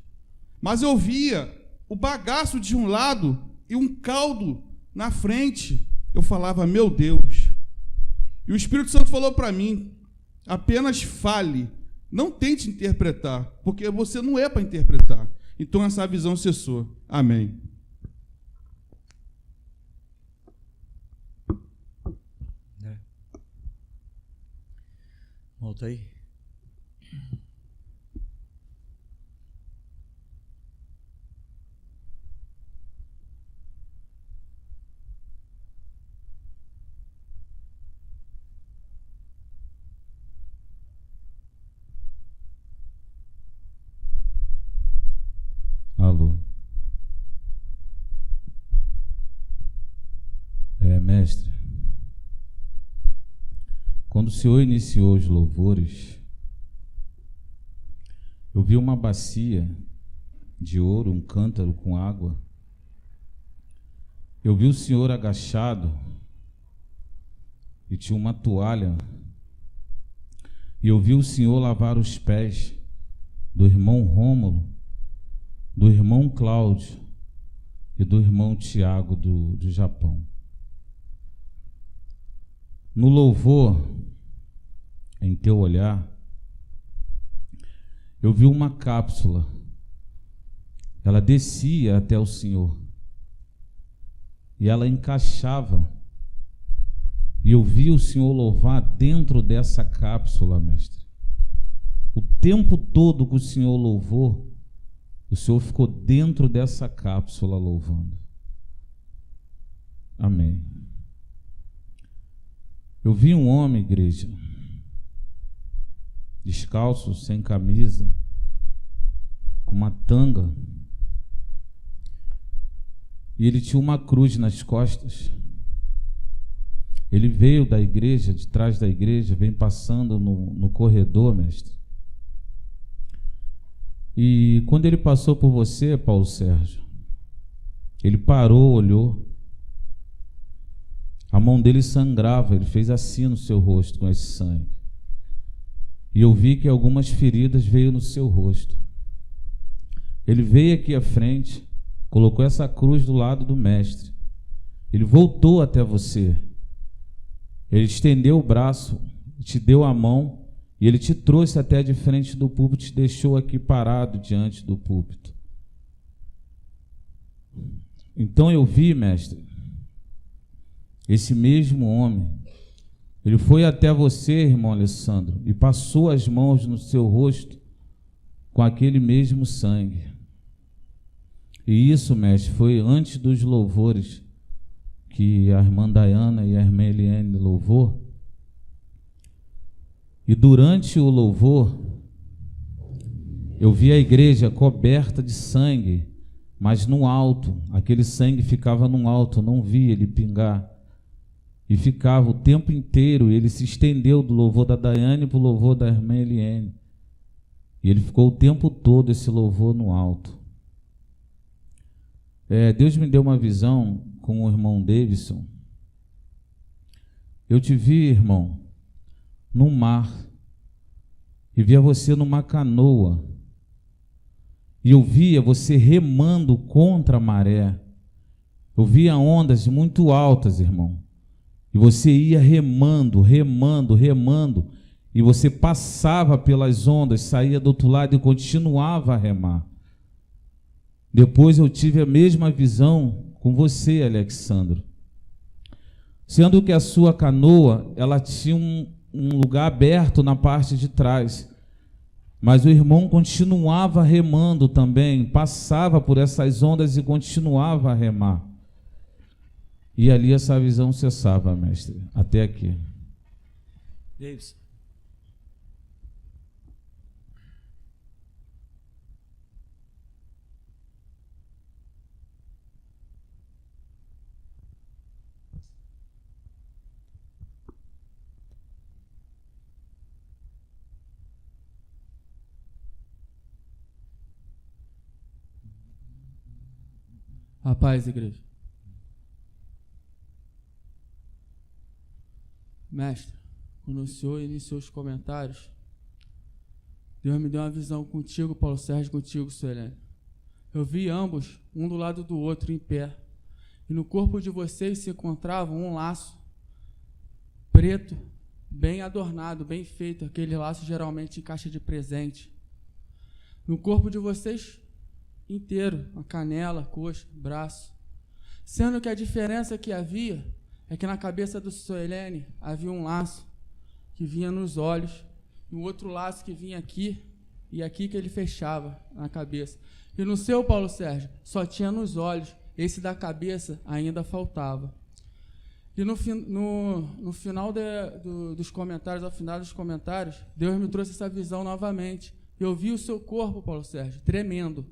Mas eu via o bagaço de um lado e um caldo na frente. Eu falava, meu Deus. E o Espírito Santo falou para mim, apenas fale, não tente interpretar, porque você não é para interpretar. Então essa visão cessou. Amém. Volta aí. Alô. Mestre, quando o Senhor iniciou os louvores, eu vi uma bacia de ouro, um cântaro com água. Eu vi o Senhor agachado e tinha uma toalha. E eu vi o Senhor lavar os pés do irmão Rômulo, do irmão Cláudio e do irmão Tiago do Japão. no louvor, em teu olhar, eu vi uma cápsula. Ela descia até o Senhor e ela encaixava. E eu vi o Senhor louvar dentro dessa cápsula, mestre. O tempo todo que o Senhor louvou, o Senhor ficou dentro dessa cápsula louvando. Amém. Eu vi um homem, igreja, descalço, sem camisa, com uma tanga, e ele tinha uma cruz nas costas. Ele veio da igreja, de trás da igreja, vem passando no corredor, mestre. E quando ele passou por você, Paulo Sérgio, ele parou, olhou. A mão dele sangrava, ele fez assim no seu rosto com esse sangue. E eu vi que algumas feridas veio no seu rosto. Ele veio aqui à frente, colocou essa cruz do lado do mestre. Ele voltou até você. Ele estendeu o braço, te deu a mão e ele te trouxe até de frente do púlpito e te deixou aqui parado diante do púlpito. Então eu vi, mestre, esse mesmo homem, ele foi até você, irmão Alessandro, e passou as mãos no seu rosto com aquele mesmo sangue. E isso, mestre, foi antes dos louvores que a irmã Dayana e a irmã Eliane louvou. E durante o louvor, eu vi a igreja coberta de sangue, mas no alto, aquele sangue ficava no alto, eu não vi ele pingar. E ficava o tempo inteiro, ele se estendeu do louvor da Daiane para o louvor da irmã Eliane. E ele ficou o tempo todo esse louvor no alto. Deus me deu uma visão com o irmão Davidson. Eu te vi, irmão, no mar, e via você numa canoa, e eu via você remando contra a maré. Eu via ondas muito altas, irmão, e você ia remando, remando, remando, e você passava pelas ondas, saía do outro lado e continuava a remar. Depois eu tive a mesma visão com você, Alexandro. Sendo que a sua canoa, ela tinha um lugar aberto na parte de trás, mas o irmão continuava remando também, passava por essas ondas e continuava a remar. E ali essa visão cessava, mestre, até aqui. Davis. A paz, igreja. Mestre, quando o senhor iniciou os comentários, Deus me deu uma visão contigo, Paulo Sérgio, contigo, Suelene. Eu vi ambos, um do lado do outro, em pé. E no corpo de vocês se encontrava um laço preto, bem adornado, bem feito. Aquele laço geralmente em caixa de presente. No corpo de vocês inteiro, a canela, coxa, braço. Sendo que a diferença que havia é que na cabeça do Suelene havia um laço que vinha nos olhos e um outro laço que vinha aqui e aqui que ele fechava na cabeça. E no seu, Paulo Sérgio, só tinha nos olhos, esse da cabeça ainda faltava. E no final dos comentários, ao final dos comentários, Deus me trouxe essa visão novamente. Eu vi o seu corpo, Paulo Sérgio, tremendo.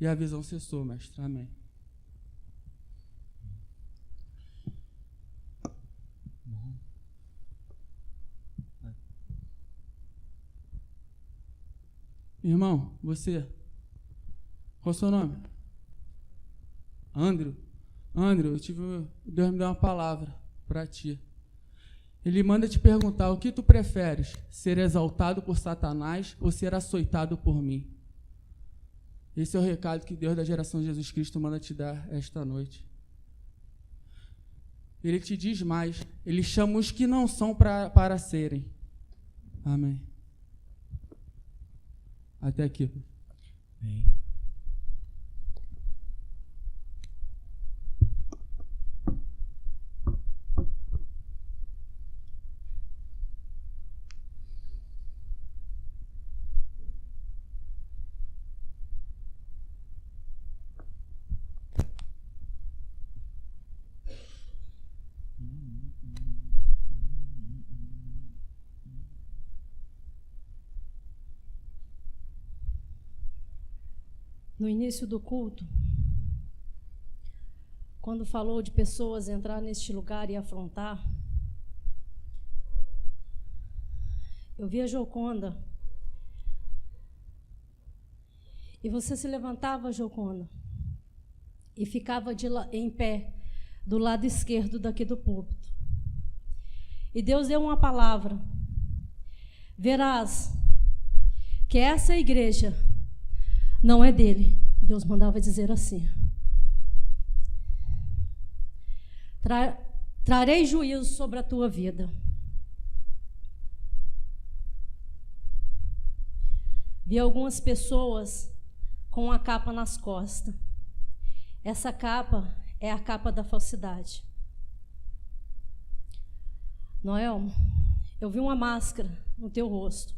E a visão cessou, mestre. Amém. Irmão, você, qual é o seu nome? Andrew. Andrew, Deus me deu uma palavra para ti. Ele manda te perguntar: o que tu preferes, ser exaltado por Satanás ou ser açoitado por mim? Esse é o recado que Deus da geração de Jesus Cristo manda te dar esta noite. Ele te diz mais. Ele chama os que não são para serem. Amém. Até aqui. Amém. No início do culto, quando falou de pessoas entrar neste lugar e afrontar, eu vi a Joconda. E você se levantava, Joconda, e ficava em pé do lado esquerdo daqui do púlpito. E Deus deu uma palavra. Verás que essa igreja não é dele. Deus mandava dizer assim. Trarei juízo sobre a tua vida. Vi algumas pessoas com a capa nas costas. Essa capa é a capa da falsidade. Noelma, eu vi uma máscara no teu rosto.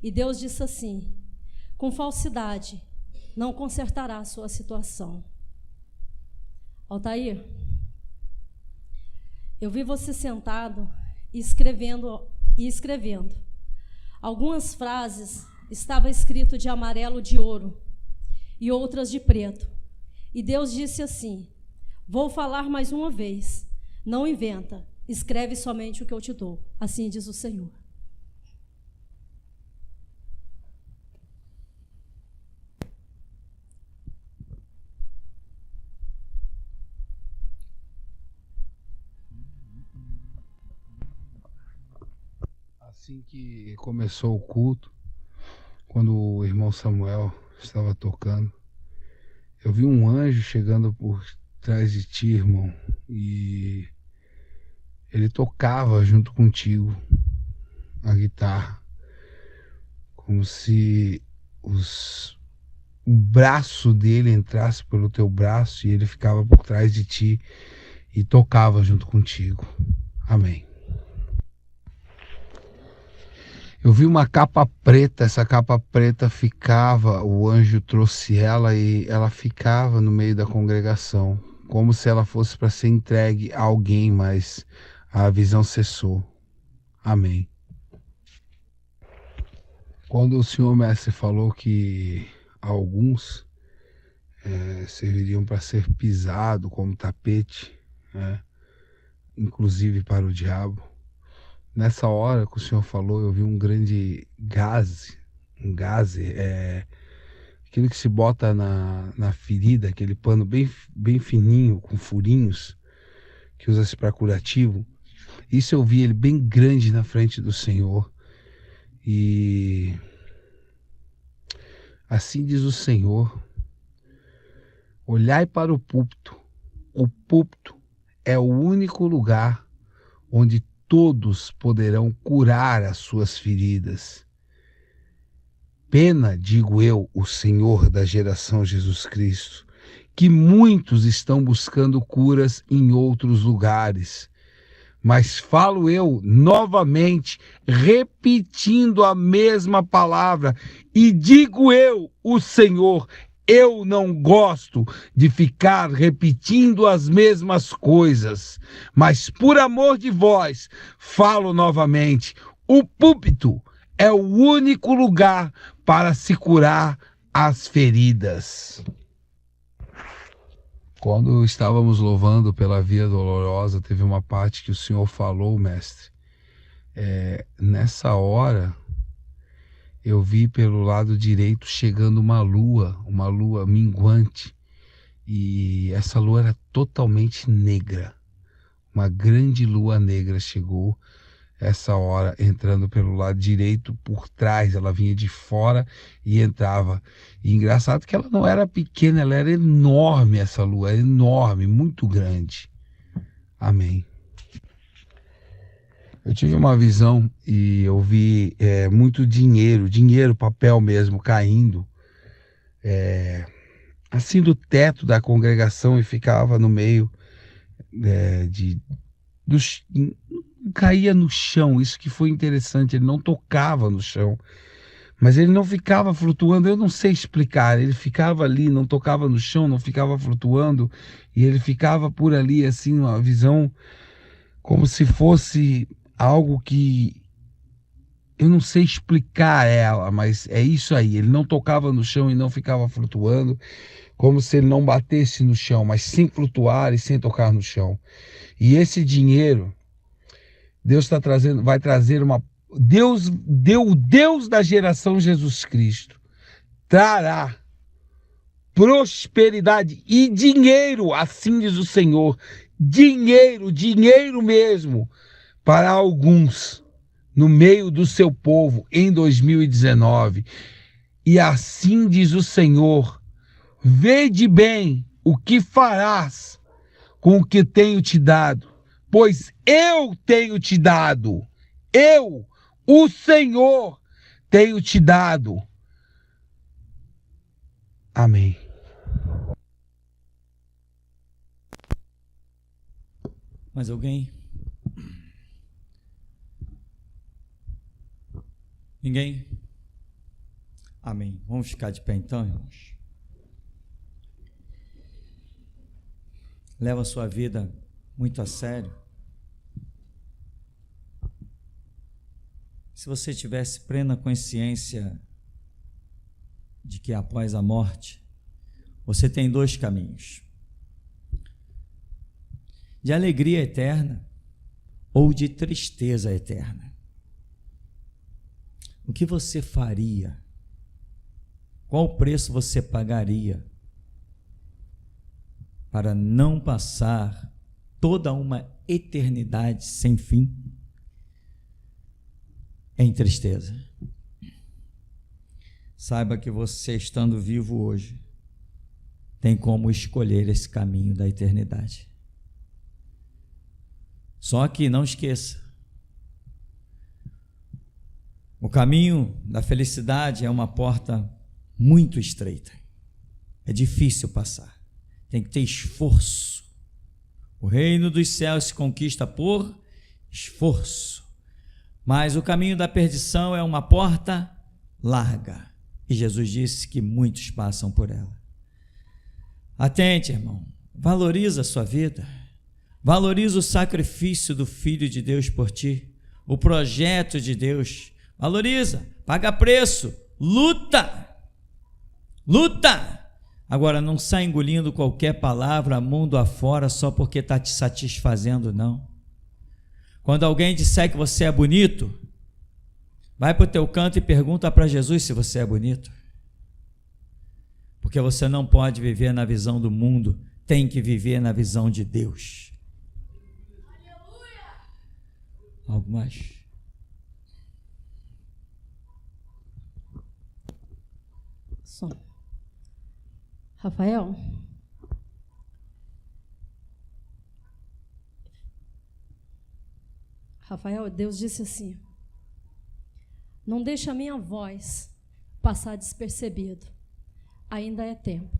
E Deus disse assim: com falsidade não consertará a sua situação. Altair, eu vi você sentado e escrevendo. Algumas frases estavam escritas de amarelo de ouro e outras de preto. E Deus disse assim: vou falar mais uma vez, não inventa, escreve somente o que eu te dou. Assim diz o Senhor. Assim que começou o culto, quando o irmão Samuel estava tocando, eu vi um anjo chegando por trás de ti, irmão, e ele tocava junto contigo a guitarra, como se o braço dele entrasse pelo teu braço e ele ficava por trás de ti e tocava junto contigo. Amém. Eu vi uma capa preta, essa capa preta ficava, o anjo trouxe ela e ela ficava no meio da congregação, como se ela fosse para ser entregue a alguém, mas a visão cessou. Amém. Quando o senhor mestre falou que alguns serviriam para ser pisado como tapete, inclusive para o diabo, nessa hora que o senhor falou, eu vi um grande gaze, aquilo que se bota na ferida, aquele pano bem fininho, com furinhos, que usa-se para curativo. Isso eu vi ele bem grande na frente do Senhor. E assim diz o Senhor: olhai para o púlpito. O púlpito é o único lugar onde todos poderão curar as suas feridas. Pena, digo eu, o Senhor da geração Jesus Cristo, que muitos estão buscando curas em outros lugares. Mas falo eu novamente, repetindo a mesma palavra, e digo eu, o Senhor, eu não gosto de ficar repetindo as mesmas coisas, mas por amor de vós, falo novamente, o púlpito é o único lugar para se curar as feridas. Quando estávamos louvando pela Via Dolorosa, teve uma parte que o Senhor falou, mestre. Nessa hora, eu vi pelo lado direito chegando uma lua minguante. E essa lua era totalmente negra. Uma grande lua negra chegou essa hora, entrando pelo lado direito por trás. Ela vinha de fora e entrava. E engraçado que ela não era pequena, ela era enorme, essa lua, era enorme, muito grande. Amém. Eu tive uma visão e eu vi muito dinheiro, papel mesmo, caindo assim do teto da congregação e ficava no meio caía no chão. Isso que foi interessante, ele não tocava no chão, mas ele não ficava flutuando. Eu não sei explicar, ele ficava ali, não tocava no chão, não ficava flutuando, e ele ficava por ali, assim, uma visão como se fosse algo que eu não sei explicar ela, mas é isso aí. Ele não tocava no chão e não ficava flutuando, como se ele não batesse no chão, mas sem flutuar e sem tocar no chão. E esse dinheiro, Deus está trazendo, vai trazer o Deus da geração Jesus Cristo trará prosperidade e dinheiro, assim diz o Senhor, dinheiro mesmo, para alguns no meio do seu povo em 2019. E assim diz o Senhor: vede bem o que farás com o que tenho te dado, pois eu tenho te dado, eu, o Senhor, tenho te dado. Amém. Mais alguém? Ninguém? Amém. Vamos ficar de pé então, irmãos. Leva a sua vida muito a sério. Se você tivesse plena consciência de que após a morte, você tem dois caminhos: de alegria eterna ou de tristeza eterna. O que você faria? Qual preço você pagaria para não passar toda uma eternidade sem fim em tristeza? Saiba que você, estando vivo hoje, tem como escolher esse caminho da eternidade. Só que não esqueça, o caminho da felicidade é uma porta muito estreita. É difícil passar. Tem que ter esforço. O reino dos céus se conquista por esforço. Mas o caminho da perdição é uma porta larga. E Jesus disse que muitos passam por ela. Atente, irmão. Valoriza a sua vida. Valoriza o sacrifício do Filho de Deus por ti. O projeto de Deus. Valoriza. Paga preço. Luta. Luta! Agora, não sai engolindo qualquer palavra mundo afora só porque está te satisfazendo, não. Quando alguém disser que você é bonito, vai para o teu canto e pergunta para Jesus se você é bonito. Porque você não pode viver na visão do mundo, tem que viver na visão de Deus. Aleluia! Algo mais? Som. Rafael, Deus disse assim: não deixe a minha voz passar despercebido, ainda é tempo.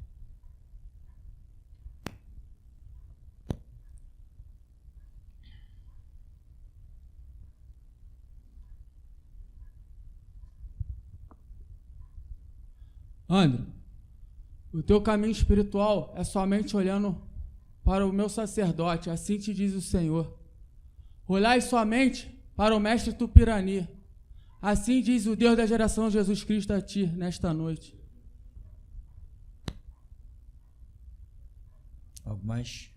André, o teu caminho espiritual é somente olhando para o meu sacerdote, assim te diz o Senhor. Olhai somente para o mestre Tupirani, assim diz o Deus da geração Jesus Cristo a ti, nesta noite. Algo mais?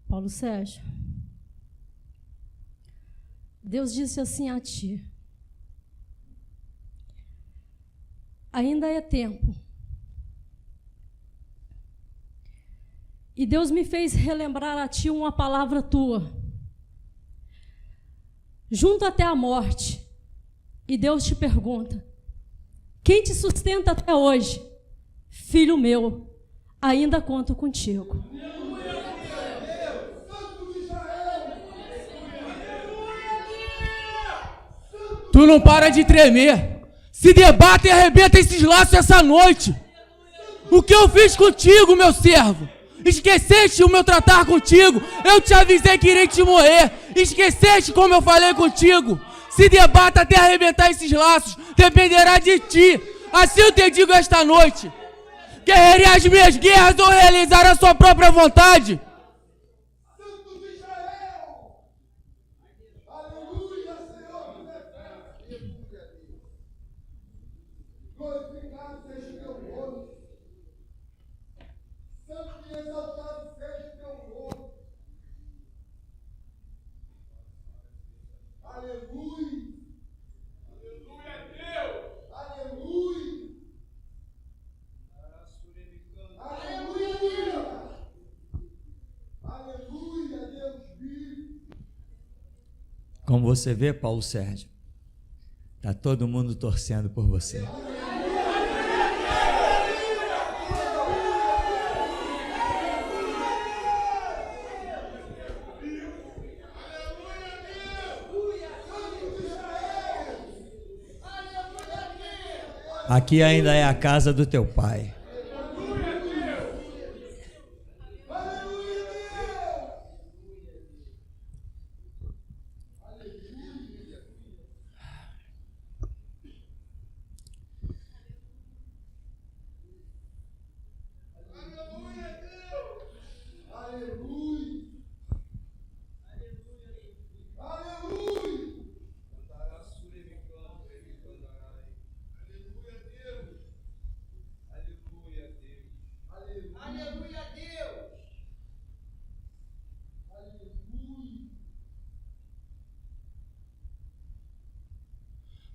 Paulo Sérgio, Deus disse assim a ti: ainda é tempo. E Deus me fez relembrar a ti uma palavra tua, junto até a morte. E Deus te pergunta: quem te sustenta até hoje? Filho meu, ainda conto contigo. Tu não para de tremer. Se debate e arrebenta esses laços essa noite. O que eu fiz contigo, meu servo? Esqueceste o meu tratar contigo? Eu te avisei que irei te morrer. Esqueceste como eu falei contigo? Se debata até arrebentar esses laços, dependerá de ti. Assim eu te digo esta noite: guerrear as minhas guerras ou realizar a sua própria vontade? Como você vê, Paulo Sérgio, está todo mundo torcendo por você. Aqui ainda é a casa do teu pai.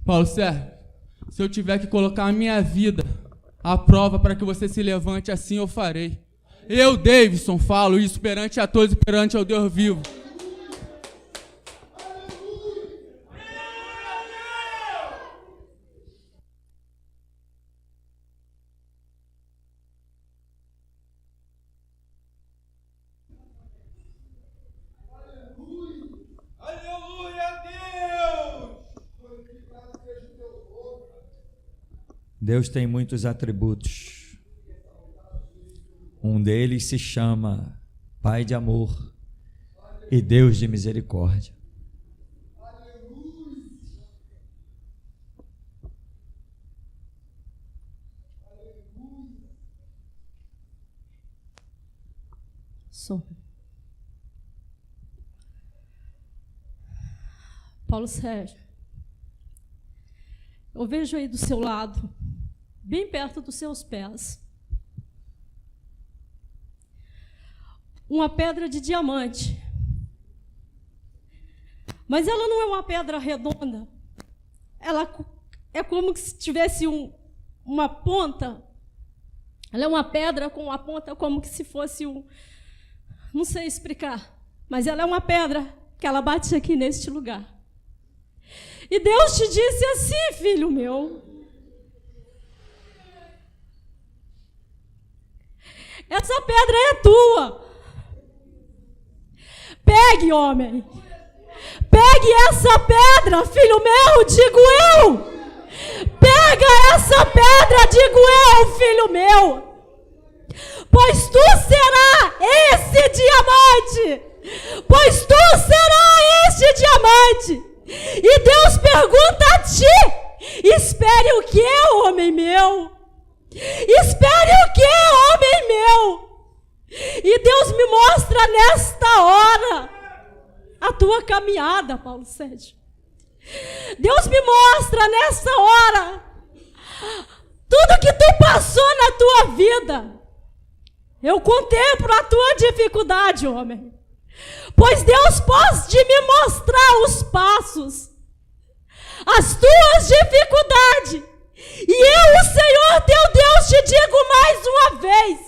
Paulo Sérgio, se eu tiver que colocar a minha vida à prova para que você se levante, assim eu farei. Eu, Davidson, falo isso perante a todos e perante ao Deus vivo. Deus tem muitos atributos. Um deles se chama Pai de amor e Deus de misericórdia. Paulo Sérgio, eu vejo aí do seu lado, bem perto dos seus pés, uma pedra de diamante. Mas ela não é uma pedra redonda. Ela é como se tivesse uma ponta. Ela é uma pedra com uma ponta como que se fosse não sei explicar, mas ela é uma pedra que ela bate aqui neste lugar. E Deus te disse assim, filho meu: essa pedra é tua. Pegue, homem. Pegue essa pedra, filho meu, digo eu. Pega essa pedra, digo eu, filho meu. Pois tu será esse diamante. Pois tu será este diamante. E Deus pergunta a ti: espere o que, homem meu? Espere o que, homem meu? E Deus me mostra nesta hora a tua caminhada, Paulo Sérgio. Deus me mostra nessa hora tudo que tu passou na tua vida. Eu contemplo a tua dificuldade, homem. Pois Deus pode me mostrar os passos, as tuas dificuldades. E eu, o Senhor teu Deus, te digo mais uma vez: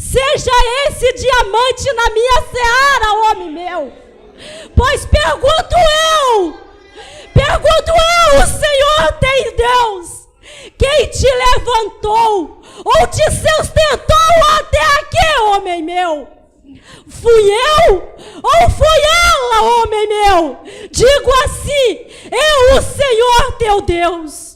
seja esse diamante na minha seara, homem meu. Pois pergunto eu: Pergunto eu, o Senhor tem Deus. Quem te levantou ou te sustentou até aqui, homem meu? Fui eu ou foi ela, homem meu? Digo assim, eu, o Senhor teu Deus.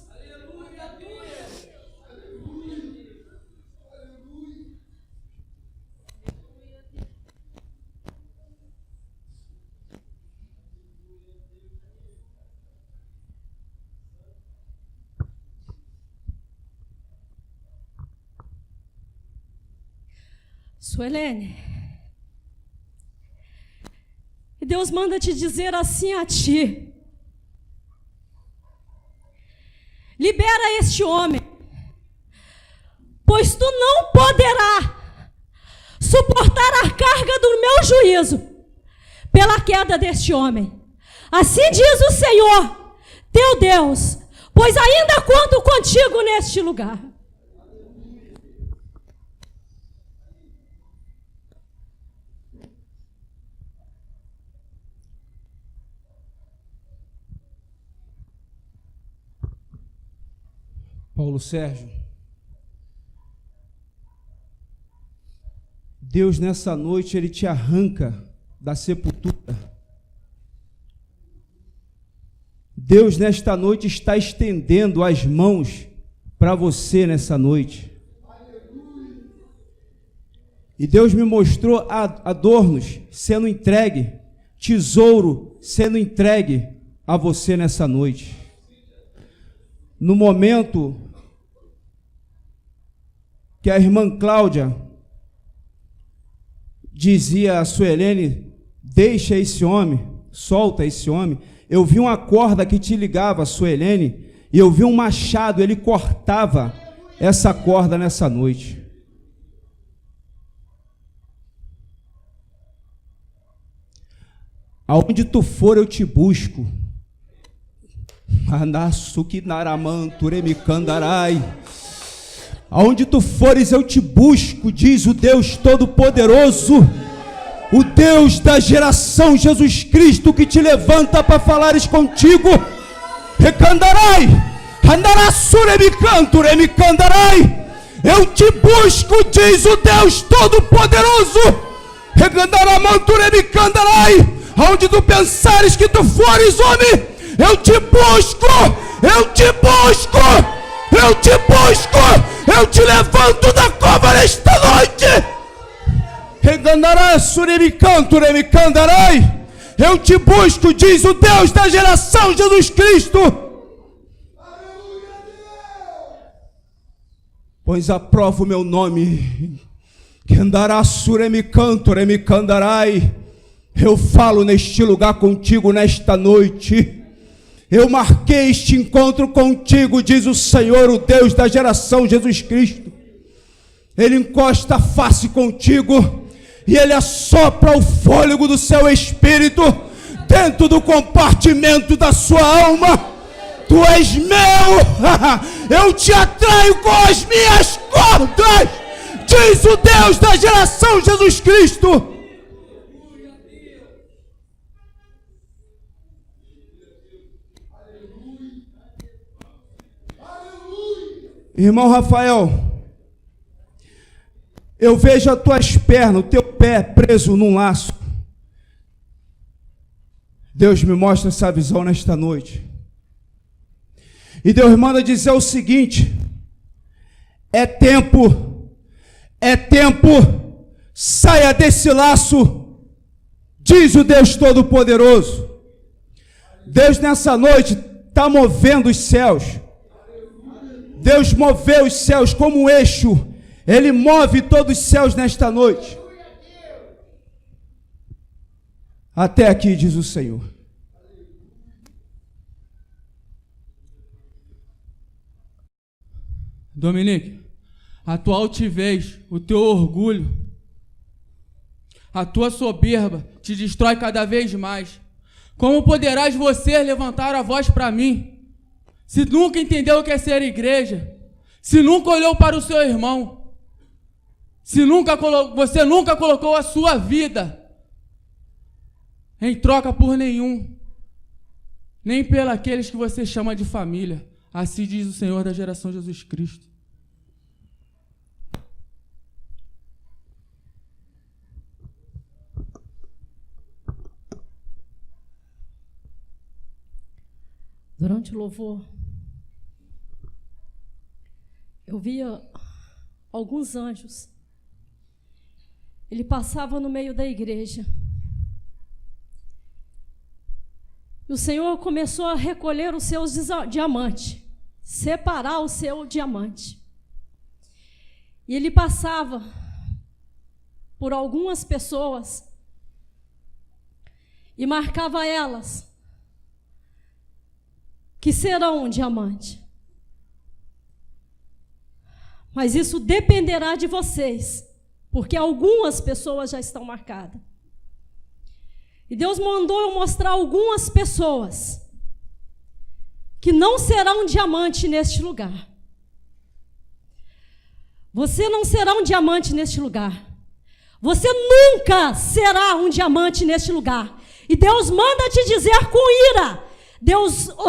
Suelene, e Deus manda te dizer assim a ti: libera este homem, pois tu não poderá suportar a carga do meu juízo pela queda deste homem. Assim diz o Senhor, teu Deus, pois ainda conto contigo neste lugar. Paulo Sérgio, Deus nessa noite Ele te arranca da sepultura. Deus nesta noite está estendendo as mãos para você nessa noite. E Deus me mostrou adornos sendo entregue, tesouro sendo entregue a você nessa noite. No momento que a irmã Cláudia dizia a Suelene: deixa esse homem, solta esse homem, eu vi uma corda que te ligava, Suelene, e eu vi um machado, ele cortava essa corda nessa noite. Aonde tu for, eu te busco. Aonde tu fores, eu te busco, diz o Deus Todo-Poderoso, o Deus da geração, Jesus Cristo, que te levanta para falares contigo. Recandarai, eu te busco, diz o Deus Todo-Poderoso. Aonde tu pensares que tu fores, homem, eu te busco, eu te busco, eu te busco, eu te levanto da cova nesta noite. Eu te busco, diz o Deus da geração, Jesus Cristo. Pois aprova o meu nome. Eu falo neste lugar contigo nesta noite. Eu marquei este encontro contigo, diz o Senhor, o Deus da geração, Jesus Cristo. Ele encosta a face contigo e Ele assopra o fôlego do seu espírito dentro do compartimento da sua alma. Tu és meu, eu te atraio com as minhas cordas, diz o Deus da geração, Jesus Cristo. Irmão Rafael, eu vejo as tuas pernas, o teu pé preso num laço. Deus me mostra essa visão nesta noite. E Deus manda dizer o seguinte: é tempo, saia desse laço, diz o Deus Todo-Poderoso. Deus nessa noite está movendo os céus. Deus moveu os céus como um eixo. Ele move todos os céus nesta noite. Até aqui, diz o Senhor. Dominique, a tua altivez, o teu orgulho, a tua soberba te destrói cada vez mais. Como poderás você levantar a voz para mim, se nunca entendeu o que é ser igreja, se nunca olhou para o seu irmão, se você nunca colocou a sua vida em troca por nenhum nem pelos que você chama de família. Assim diz o Senhor da geração Jesus Cristo. Durante o louvor, eu via alguns anjos. Ele passava no meio da igreja. E o Senhor começou a recolher os seus diamantes, separar o seu diamante. E ele passava por algumas pessoas e marcava elas que serão um diamante. Mas isso dependerá de vocês, porque algumas pessoas já estão marcadas. E Deus mandou eu mostrar algumas pessoas que não serão um diamante neste lugar. Você não será um diamante neste lugar. Você nunca será um diamante neste lugar. E Deus manda te dizer com ira: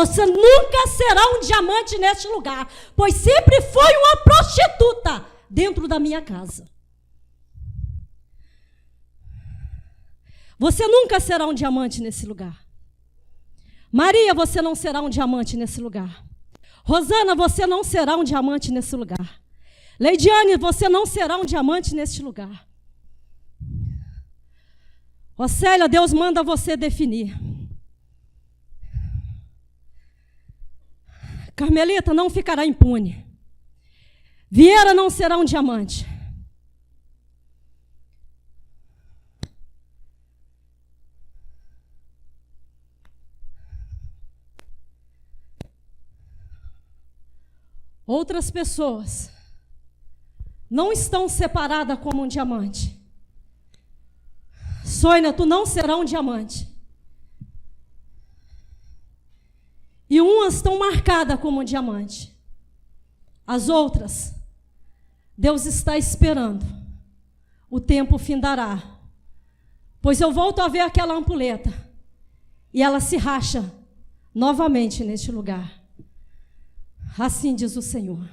você nunca será um diamante neste lugar, pois sempre foi uma prostituta dentro da minha casa. Você nunca será um diamante nesse lugar. Maria, você não será um diamante nesse lugar. Rosana, você não será um diamante nesse lugar. Leidiane, você não será um diamante neste lugar. Océlia, Deus manda você definir. Carmelita não ficará impune. Vieira não será um diamante. Outras pessoas não estão separadas como um diamante. Sônia, tu não será um diamante. E umas estão marcadas como um diamante. As outras, Deus está esperando. O tempo findará. Pois eu volto a ver aquela ampulheta. E ela se racha novamente neste lugar. Assim diz o Senhor.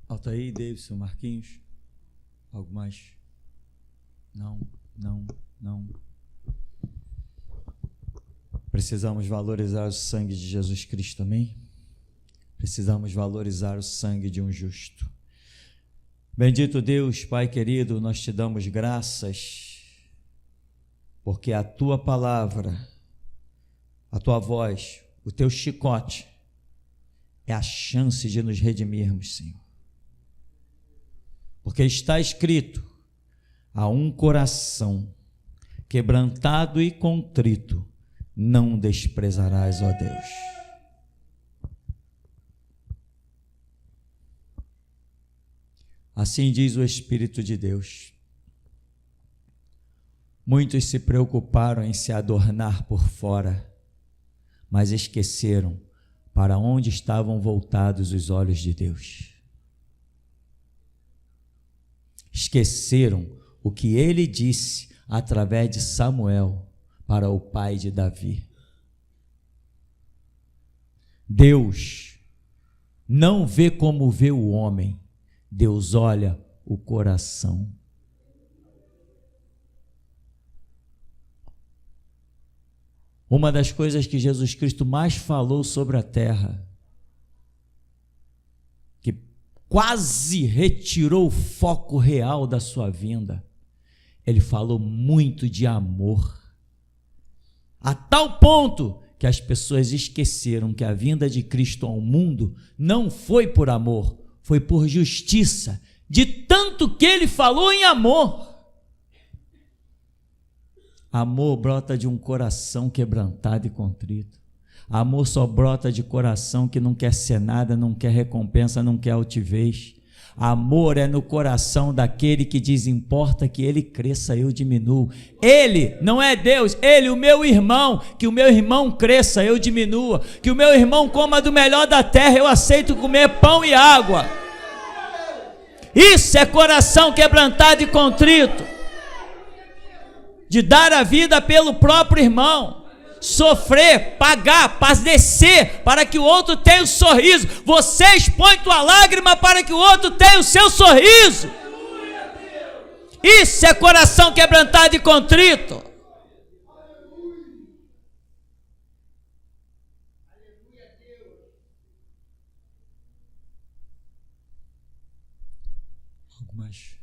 Altair, Davidson, Marquinhos. Algo mais? Não. Precisamos valorizar o sangue de Jesus Cristo, amém? Precisamos valorizar o sangue de um justo. Bendito Deus, Pai querido, nós te damos graças, porque a tua palavra, a tua voz, o teu chicote, é a chance de nos redimirmos, Senhor. Porque está escrito: a um coração quebrantado e contrito não desprezarás, ó Deus. Assim diz o Espírito de Deus. Muitos se preocuparam em se adornar por fora, mas esqueceram para onde estavam voltados os olhos de Deus. Esqueceram o que ele disse através de Samuel para o pai de Davi. Deus não vê como vê o homem, Deus olha o coração. Uma das coisas que Jesus Cristo mais falou sobre a terra, que quase retirou o foco real da sua vinda, ele falou muito de amor, a tal ponto que as pessoas esqueceram que a vinda de Cristo ao mundo não foi por amor, foi por justiça, de tanto que ele falou em amor. Amor brota de um coração quebrantado e contrito. Amor só brota de coração que não quer ser nada, não quer recompensa, não quer altivez. Amor é no coração daquele que diz: importa que ele cresça, eu diminuo. Ele não é Deus, ele, o meu irmão, que o meu irmão cresça, eu diminua, que o meu irmão coma do melhor da terra, eu aceito comer pão e água. Isso é coração quebrantado e contrito, de dar a vida pelo próprio irmão, sofrer, pagar, padecer, para que o outro tenha um sorriso. Você expõe tua lágrima para que o outro tenha o seu sorriso. Isso é coração quebrantado e contrito. Algumas.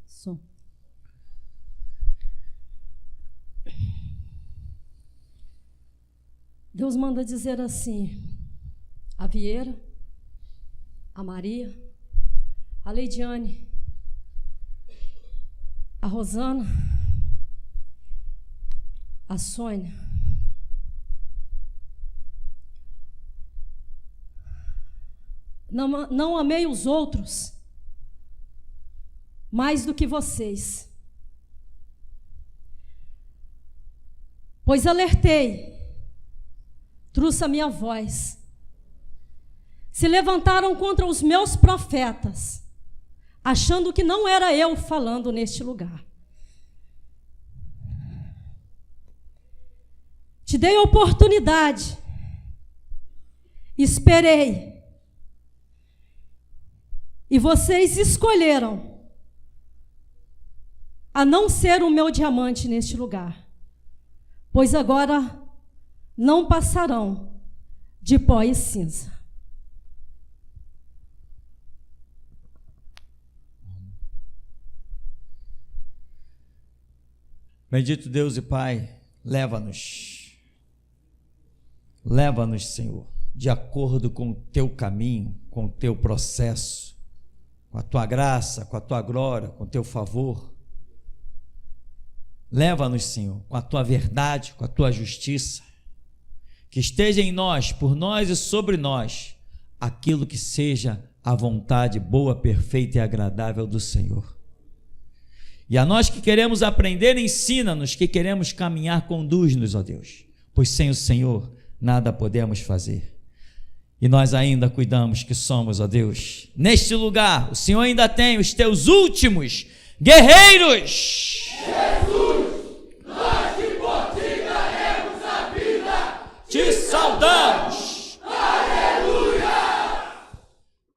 Som. Deus manda dizer assim: a Vieira, a Maria, a Leidiane, a Rosana, a Sônia, não amei os outros mais do que vocês, pois alertei, trouxe a minha voz, se levantaram contra os meus profetas, achando que não era eu falando neste lugar. Te dei oportunidade, esperei, e vocês escolheram a não ser o meu diamante neste lugar, pois agora não passarão de pó e cinza. Bendito Deus e Pai, leva-nos, Senhor, de acordo com o teu caminho, com o teu processo, com a tua graça, com a tua glória, com o teu favor. Leva-nos, Senhor, com a tua verdade, com a tua justiça. Que esteja em nós, por nós e sobre nós, aquilo que seja a vontade boa, perfeita e agradável do Senhor. E a nós que queremos aprender, ensina-nos, que queremos caminhar, conduz-nos, ó Deus, pois sem o Senhor nada podemos fazer. E nós ainda cuidamos que somos, ó Deus, neste lugar, o Senhor ainda tem os teus últimos guerreiros. Jesus, nós que por ti daremos a vida, te saudamos.